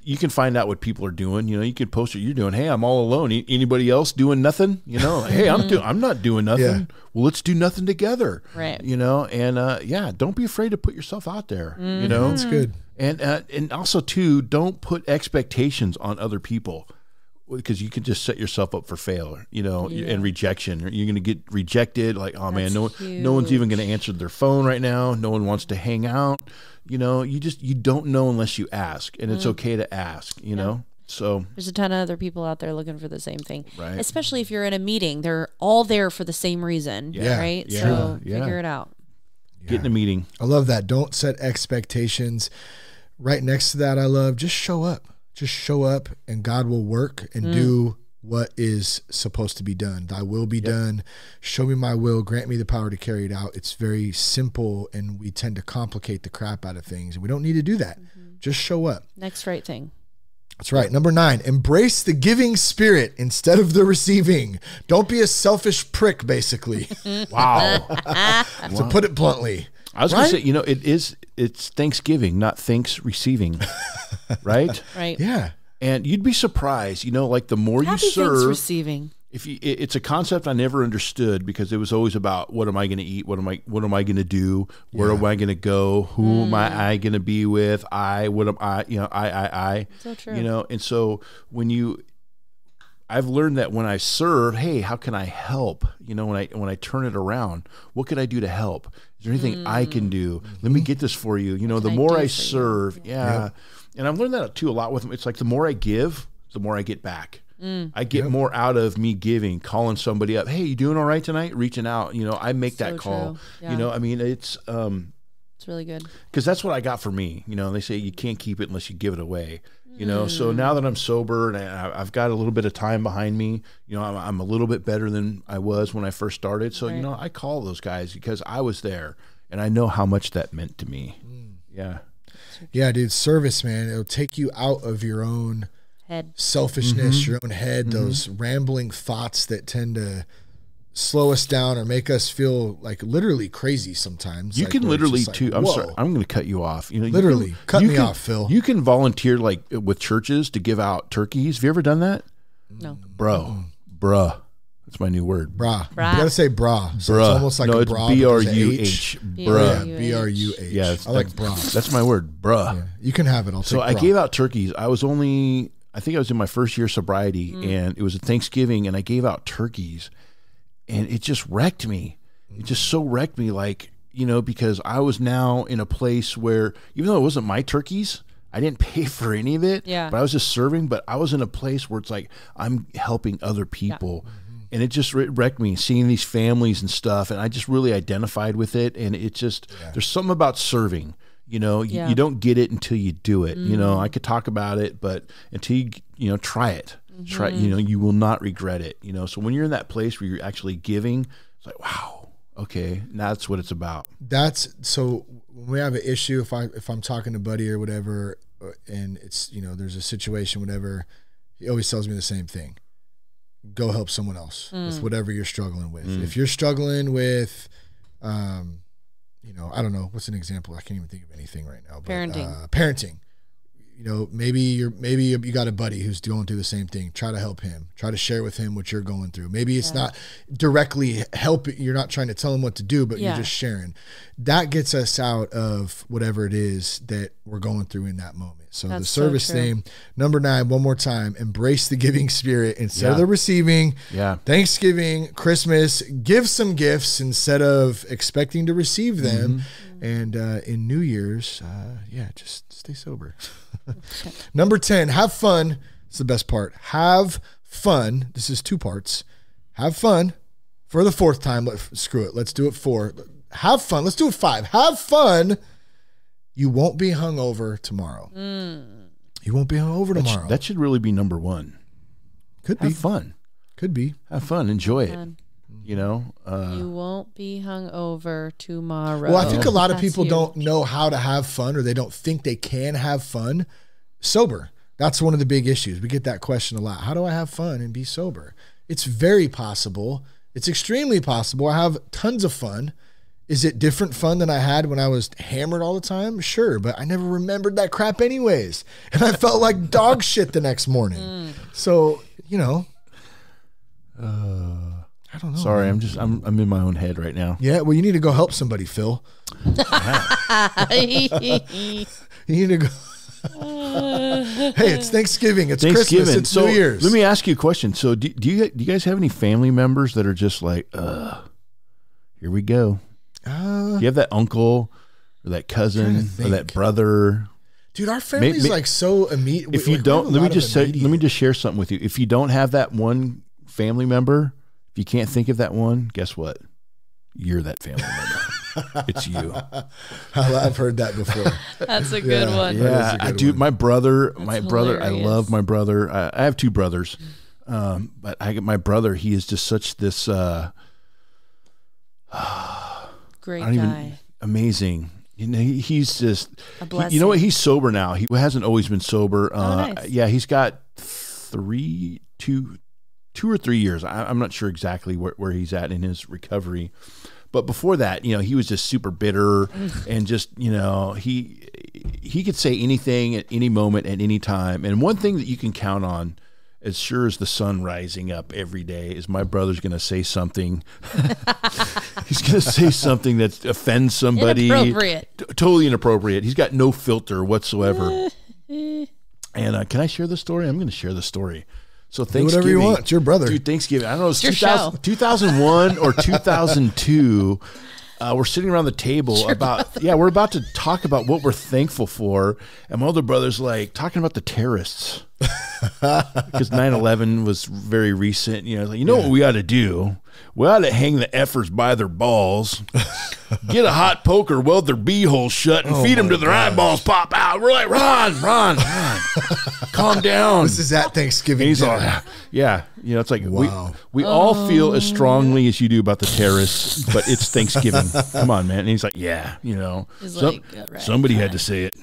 you can find out what people are doing. You know, you can post what you're doing. Hey, I'm all alone. Anybody else doing nothing? You know, hey, I'm not doing nothing. Yeah. Well, let's do nothing together. Right. You know, and don't be afraid to put yourself out there. You know, that's good. And also too, don't put expectations on other people, because you can just set yourself up for failure, you know, and rejection. You're going to get rejected. Like, oh man, no one's even going to answer their phone right now. No one wants to hang out. You know, you don't know unless you ask, and it's okay to ask, you know? So there's a ton of other people out there looking for the same thing, right? Especially if you're in a meeting, they're all there for the same reason, right? Yeah. So figure it out. Get in a meeting. I love that. Don't set expectations. Right next to that, I love just show up. Just show up, and God will work and do what is supposed to be done. Thy will be done. Show me my will. Grant me the power to carry it out. It's very simple, and we tend to complicate the crap out of things. We don't need to do that. Just show up. Next right thing. That's right. Number 9, embrace the giving spirit instead of the receiving. Don't be a selfish prick, basically. Wow. To put it bluntly. I was going to say, you know, it's Thanksgiving, not thanks receiving, right? Right. Yeah. And you'd be surprised, you know, like the more Happy you serve, thanks receiving. It's a concept I never understood, because it was always about what am I going to eat, what am I going to do, where am I going to go, who am I going to be with, what am I, you know, I. So true. You know, and so I've learned that when I serve, hey, how can I help? You know, when I turn it around, what can I do to help? Is there anything I can do? Let me get this for you. You know, the more I serve, and I've learned that too a lot with them. It's like the more I give, the more I get back. I get more out of me giving, calling somebody up. Hey, you doing all right tonight? Reaching out. You know, I make that call. Yeah. You know, I mean, it's really good. Because that's what I got for me. You know, they say you can't keep it unless you give it away. You know, so now that I'm sober and I've got a little bit of time behind me, you know, I'm a little bit better than I was when I first started. So, you know, I call those guys because I was there and I know how much that meant to me. Yeah. Yeah, dude, service, man. It'll take you out of your own head, selfishness, your own head, those rambling thoughts that tend to slow us down or make us feel like literally crazy sometimes. You like, can literally like, too. I'm sorry. I'm going to cut you off. You know, literally cut me off, Phil. You can volunteer like with churches to give out turkeys. Have you ever done that? No, bruh. That's my new word. Brah. You got to say brah. So bruh. It's almost like no, a it's bra. B-R-U-H. Bruh. Yeah, B-R-U-H. Yeah, I like brah. That's my word. Bruh. Yeah, you can have it. I'll take So I brah. gave out turkeys. I think I was in my first year of sobriety, and it was a Thanksgiving, and I gave out turkeys. And it just wrecked me. It just so wrecked me, like, you know, because I was now in a place where, even though it wasn't my turkeys, I didn't pay for any of it. Yeah. But I was just serving. But I was in a place where it's like I'm helping other people. Yeah. And it just wrecked me, seeing these families and stuff. And I just really identified with it. And it just, there's something about serving. You know, you don't get it until you do it. You know, I could talk about it, but until you try it. Try, you will not regret it. So when you're in that place where you're actually giving, it's like, wow, okay, that's what it's about. So when we have an issue, if I'm talking to Buddy or whatever, and it's, there's a situation, whatever, he always tells me the same thing. Go help someone else with whatever you're struggling with. If you're struggling with, I don't know, what's an example? I can't even think of anything right now. But, parenting. Maybe you got a buddy who's going through the same thing. Try to help him. Try to share with him what you're going through. Maybe it's not directly helping. You're not trying to tell him what to do, but you're just sharing. That gets us out of whatever it is that we're going through in that moment. So the service thing, number 9, one more time, embrace the giving spirit instead of the receiving. Yeah. Thanksgiving, Christmas, give some gifts instead of expecting to receive them. And in New Year's, just stay sober. Number 10, have fun. It's the best part. Have fun. This is 2 parts. Have fun for the 4th time. Screw it. Let's do it 4. Have fun. Let's do it 5. Have fun. You won't be hungover tomorrow. You won't be hungover tomorrow. That should really be number 1. Could be. Have fun. Could be. Have fun. Enjoy it. You won't be hungover tomorrow. Well, I think a lot of people don't know how to have fun, or they don't think they can have fun sober. That's one of the big issues. We get that question a lot. How do I have fun and be sober? It's very possible. It's extremely possible. I have tons of fun. Is it different fun than I had when I was hammered all the time? Sure, but I never remembered that crap anyways. And I felt like dog shit the next morning. So, I don't know. Sorry, I'm in my own head right now. Yeah, well, you need to go help somebody, Phil. You need to go. Hey, it's Thanksgiving. It's Christmas. It's New Year's. Let me ask you a question. So, do you guys have any family members that are just like, here we go? Do you have that uncle or that cousin or that brother? Dude, our family's like so immediate. If you don't, let me just share something with you. If you don't have that one family member, if you can't think of that one, guess what? You're that family member. It's you. I've heard that before. That's a good one. Yeah, I do. My brother. I love my brother. I have 2 brothers, but my brother. He is just such this great guy. Amazing. He's just a blessing. You know what? He's sober now. He hasn't always been sober. Nice. Yeah, he's got 2 or 3 years. I'm not sure exactly where he's at in his recovery. But before that, he was just super bitter and just, he could say anything at any moment, at any time. And one thing that you can count on, as sure as the sun rising up every day, is my brother's going to say something. He's going to say something that offends somebody. Inappropriate. Totally inappropriate. He's got no filter whatsoever. And can I share the story? I'm going to share the story. So Thanksgiving, do whatever you want. It's your brother. Dude, Thanksgiving. I don't know. It's 2001 or 2002. We're sitting around the table we're about to talk about what we're thankful for. And my older brother's like talking about the terrorists because 9/11 was very recent. What we ought to do? We ought to hang the effers by their balls, get a hot poker, weld their beeholes shut, and feed them to their eyeballs pop out. We're like, Ron, calm down. This is at Thanksgiving. He's all, it's like we all feel as strongly as you do about the terrorists, but it's Thanksgiving. Come on, man. And he's like, somebody had to say it.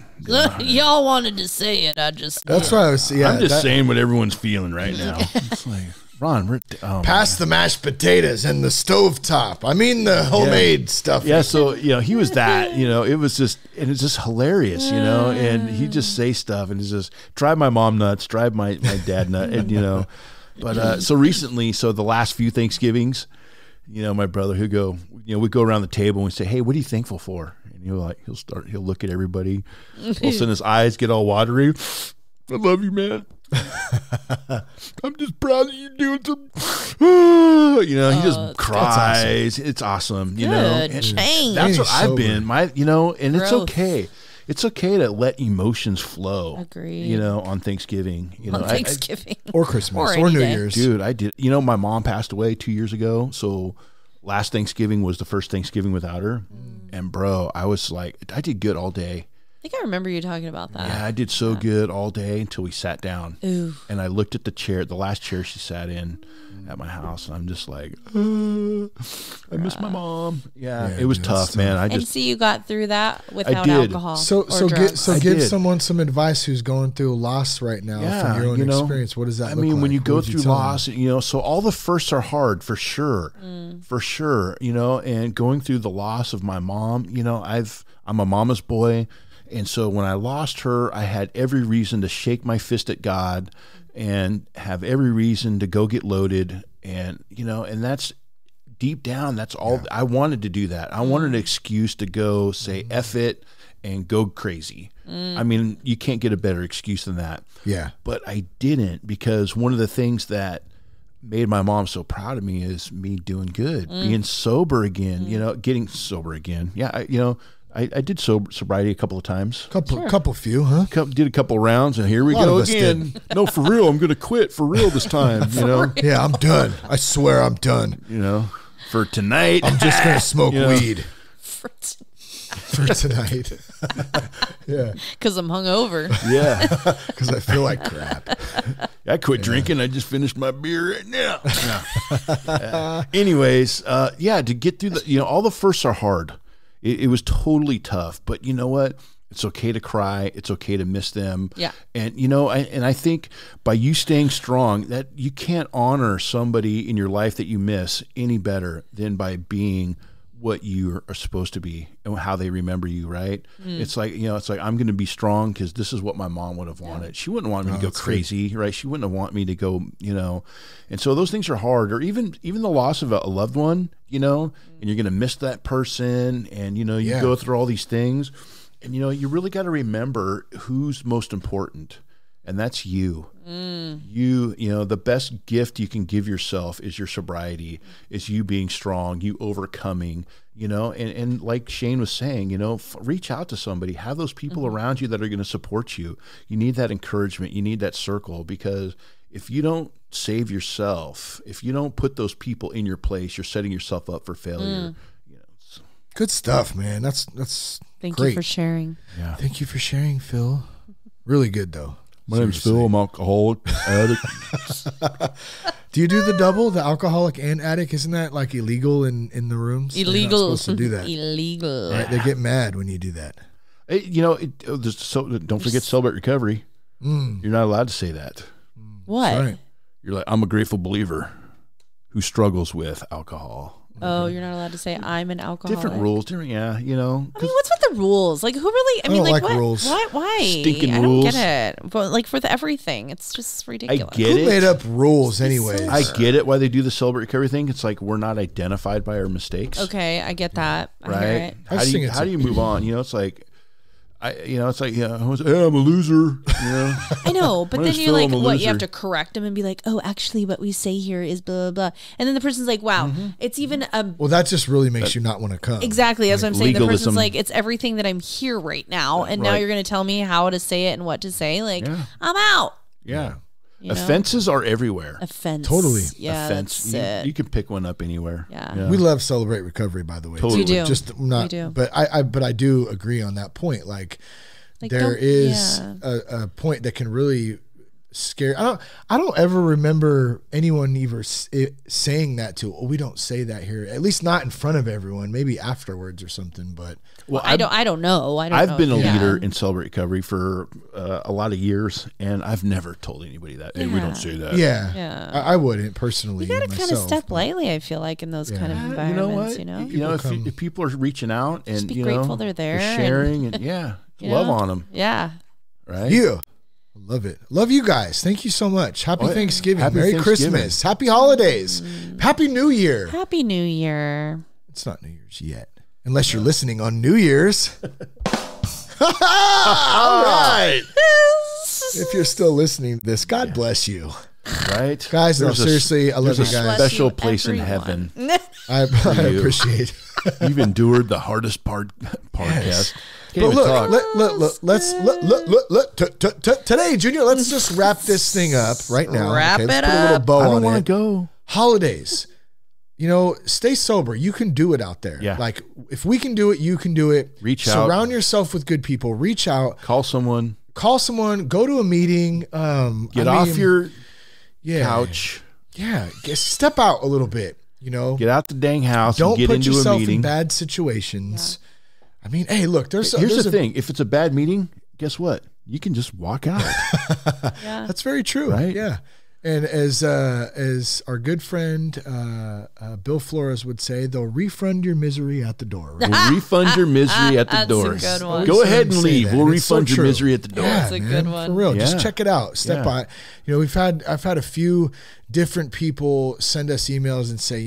Y'all wanted to say it. That's why I was. Yeah, I'm just saying what everyone's feeling right now. It's like, Ron, pass the mashed potatoes and the stovetop. I mean the homemade stuff. Yeah, so he was that. It was just, and it's just hilarious. And he just say stuff, and it's just drive my mom nuts, drive my dad nuts, and But so recently, the last few Thanksgivings, my brother, we go around the table and we say, hey, what are you thankful for? And he'll look at everybody. All of a sudden his eyes get all watery. I love you, man. I'm just proud that you're doing some. He just cries. Awesome. It's awesome. Change. That's what I've been. And it's okay. It's okay to let emotions flow. Agreed. On Thanksgiving. On Thanksgiving. Or Christmas. Or New Year's. Dude, I did. My mom passed away 2 years ago. So last Thanksgiving was the first Thanksgiving without her. And bro, I was like, I did good all day. think I remember you talking about that. Yeah, I did so good all day until we sat down. Ooh. And I looked at the last chair she sat in at my house, and I'm just like, I miss my mom. Yeah, it was tough, man. And see, you got through that without alcohol. So drugs. give someone some advice who's going through loss right now from your own experience. What does that look like? When you go through loss, so all the firsts are hard for sure, and going through the loss of my mom, I'm a mama's boy. And so when I lost her, I had every reason to shake my fist at God and have every reason to go get loaded. And, and that's deep down, that's all I wanted to do that. I wanted an excuse to go say F it and go crazy. I mean, you can't get a better excuse than that. Yeah. But I didn't, because one of the things that made my mom so proud of me is me doing good, being sober again, getting sober again. Yeah. I did sobriety a couple of times. Couple few, huh? Did a couple of rounds, and here we go again. No, for real, I'm going to quit for real this time. Yeah, I'm done. I swear I'm done. For tonight, I'm just going to smoke weed for tonight. Yeah, because I'm hungover. Yeah, because I feel like crap. I quit drinking. I just finished my beer right now. Anyways, to get through all the firsts are hard. It was totally tough, but you know what? It's okay to cry. It's okay to miss them. Yeah. And, I think by you staying strong, that you can't honor somebody in your life that you miss any better than by being what you are supposed to be and how they remember you, right? It's like, I'm going to be strong because this is what my mom would have wanted. She wouldn't want me to go crazy, right? She wouldn't want me to go, and so those things are hard. Or even the loss of a loved one, and you're going to miss that person, and, you go through all these things, and, you really got to remember who's most important, and that's you. The best gift you can give yourself is your sobriety, is you being strong, you overcoming, and like Shane was saying, reach out to somebody, have those people around you that are going to support you. You need that encouragement. You need that circle, because if you don't save yourself, if you don't put those people in your place, you're setting yourself up for failure. Good stuff, man. That's Thank great. you for sharing. Yeah. Thank you for sharing, Phil. Really good, though. My name's Phil. I'm alcoholic addict. Do you do the double, the alcoholic and addict? Isn't that like illegal in the rooms? Illegal. They're not supposed to do that. Illegal. Right? They get mad when you do that. Don't forget Celebrate Recovery. You're not allowed to say that. What? Right. You're like, I'm a grateful believer who struggles with alcohol. Oh, you're not allowed to say I'm an alcoholic. Different rules, yeah. I mean, what's with the rules? Like, who really? I mean, don't like what? rules. Why? Stinking I rules. don't get it. But like for everything, it's just ridiculous. I get Who made up rules, anyways? I get it. Why they do the Celebrate Recovery thing? It's like we're not identified by our mistakes. Okay, I get that. I right? hear it. How do you move on? It's like. It's like, I'm a loser. I know, but then you're like, what? You have to correct them and be like, oh, actually, what we say here is blah, blah, blah. And then the person's like, wow, it's even a. Well, that just really makes you not want to come. Exactly. That's what I'm saying. Legalism. The person's like, it's everything that I'm here right now. And now you're going to tell me how to say it and what to say. Like, I'm out. Yeah. Offenses are everywhere. Offense. Totally. Yeah. Offense. You can pick one up anywhere. Yeah. We love Celebrate Recovery, by the way. Totally. You do. Just not, we do. But I do agree on that point. Like there is a point that can really scare. I don't ever remember anyone ever saying that to. Oh, we don't say that here. At least not in front of everyone. Maybe afterwards or something. But I don't know. I've been a leader in Celebrate Recovery for a lot of years, and I've never told anybody that. Hey, we don't say that. Yeah. I wouldn't personally. You got to kind of step lightly. I feel like in those kind of environments. If people are reaching out and just be grateful they're there, sharing and love on them. Yeah. Right. Yeah. Love it. Love you guys. Thank you so much. Happy Thanksgiving. Merry Thanksgiving. Christmas. Happy holidays. Happy New Year. Happy New Year. It's not New Year's yet. Unless you're listening on New Year's. All right. If you're still listening to this, God bless you. Right? Guys, no, seriously, I love you There's a guys. special place in heaven. I appreciate it. You've endured the hardest podcast. But look, today, Junior, let's just wrap this thing up right now. Wrap it let's up. Put a little bow I on don't want it. to go. Holidays. stay sober. You can do it out there. Yeah. Like if we can do it, you can do it. Reach out. Surround yourself with good people. Reach out. Call someone. Go to a meeting. Get off your couch. Yeah. Step out a little bit, Get out the dang house. Don't and get put into yourself a meeting. in bad situations. Yeah. I mean, hey, look, here's the thing. If it's a bad meeting, guess what? You can just walk out. Yeah. That's very true. Right? Yeah. And as our good friend Bill Flores would say, they'll refund your misery at the door. Right? We'll refund your misery at the door. That's a good one. Go ahead and leave. We'll It's refund so your true. misery at the door. Yeah, That's a good one. For real. Yeah. Just check it out. Step by. I've had a few different people send us emails and say,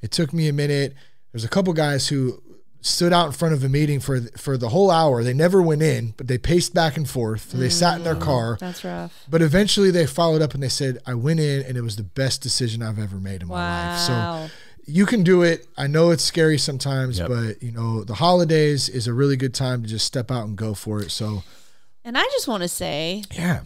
it took me a minute. There's a couple guys who stood out in front of a meeting for the whole hour. They never went in, but they paced back and forth. They sat in their car. That's rough. But eventually they followed up and they said, I went in and it was the best decision I've ever made in my life. So you can do it. I know it's scary sometimes, but the holidays is a really good time to just step out and go for it. So, and I just want to say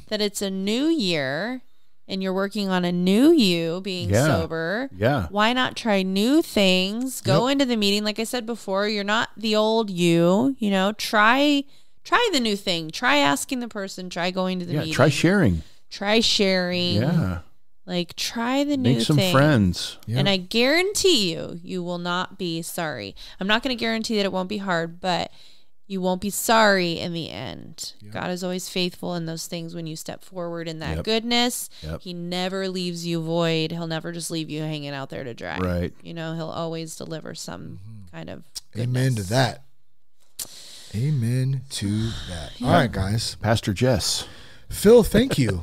that it's a new year and you're working on a new you being sober. Yeah. Why not try new things? Go into the meeting. Like I said before, you're not the old you, try the new thing. Try asking the person, try going to the meeting. Try sharing. Yeah. Like try the new thing. Make some friends. Yeah. And I guarantee you will not be sorry. I'm not going to guarantee that it won't be hard, but you won't be sorry in the end. Yep. God is always faithful in those things when you step forward in that goodness. Yep. He never leaves you void. He'll never just leave you hanging out there to dry. Right. He'll always deliver some kind of goodness. Amen to that. Amen to that. All right, guys. Pastor Jess. Phil, thank you.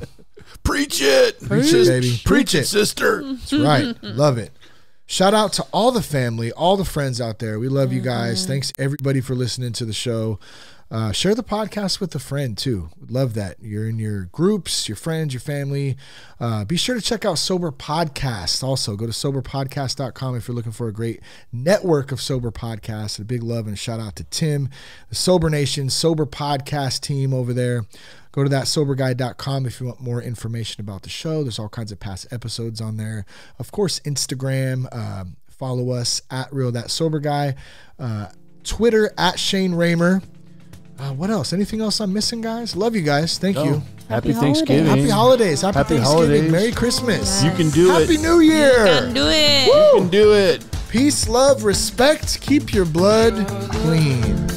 Preach it. Preach it, baby. Preach it, sister. That's right. Love it. Shout out to all the family, all the friends out there. We love you guys. Thanks everybody for listening to the show. Share the podcast with a friend too. Love that. You're in your groups, your friends, your family. Be sure to check out Sober Podcast. Also, go to soberpodcast.com if you're looking for a great network of sober podcasts. A big love and a shout out to Tim, the Sober Nation, Sober Podcast team over there. Go to thatsoberguy.com if you want more information about the show. There's all kinds of past episodes on there. Of course, Instagram. Follow us at RealThatSoberGuy. Twitter at Shane Raymer. What else? Anything else I'm missing, guys? Love you guys. Thank you. Happy Thanksgiving. Happy holidays. Happy Thanksgiving. Holidays. Merry Christmas. You can do it. Happy New Year. You can do it. You can do it. Peace, love, respect. Keep your blood clean.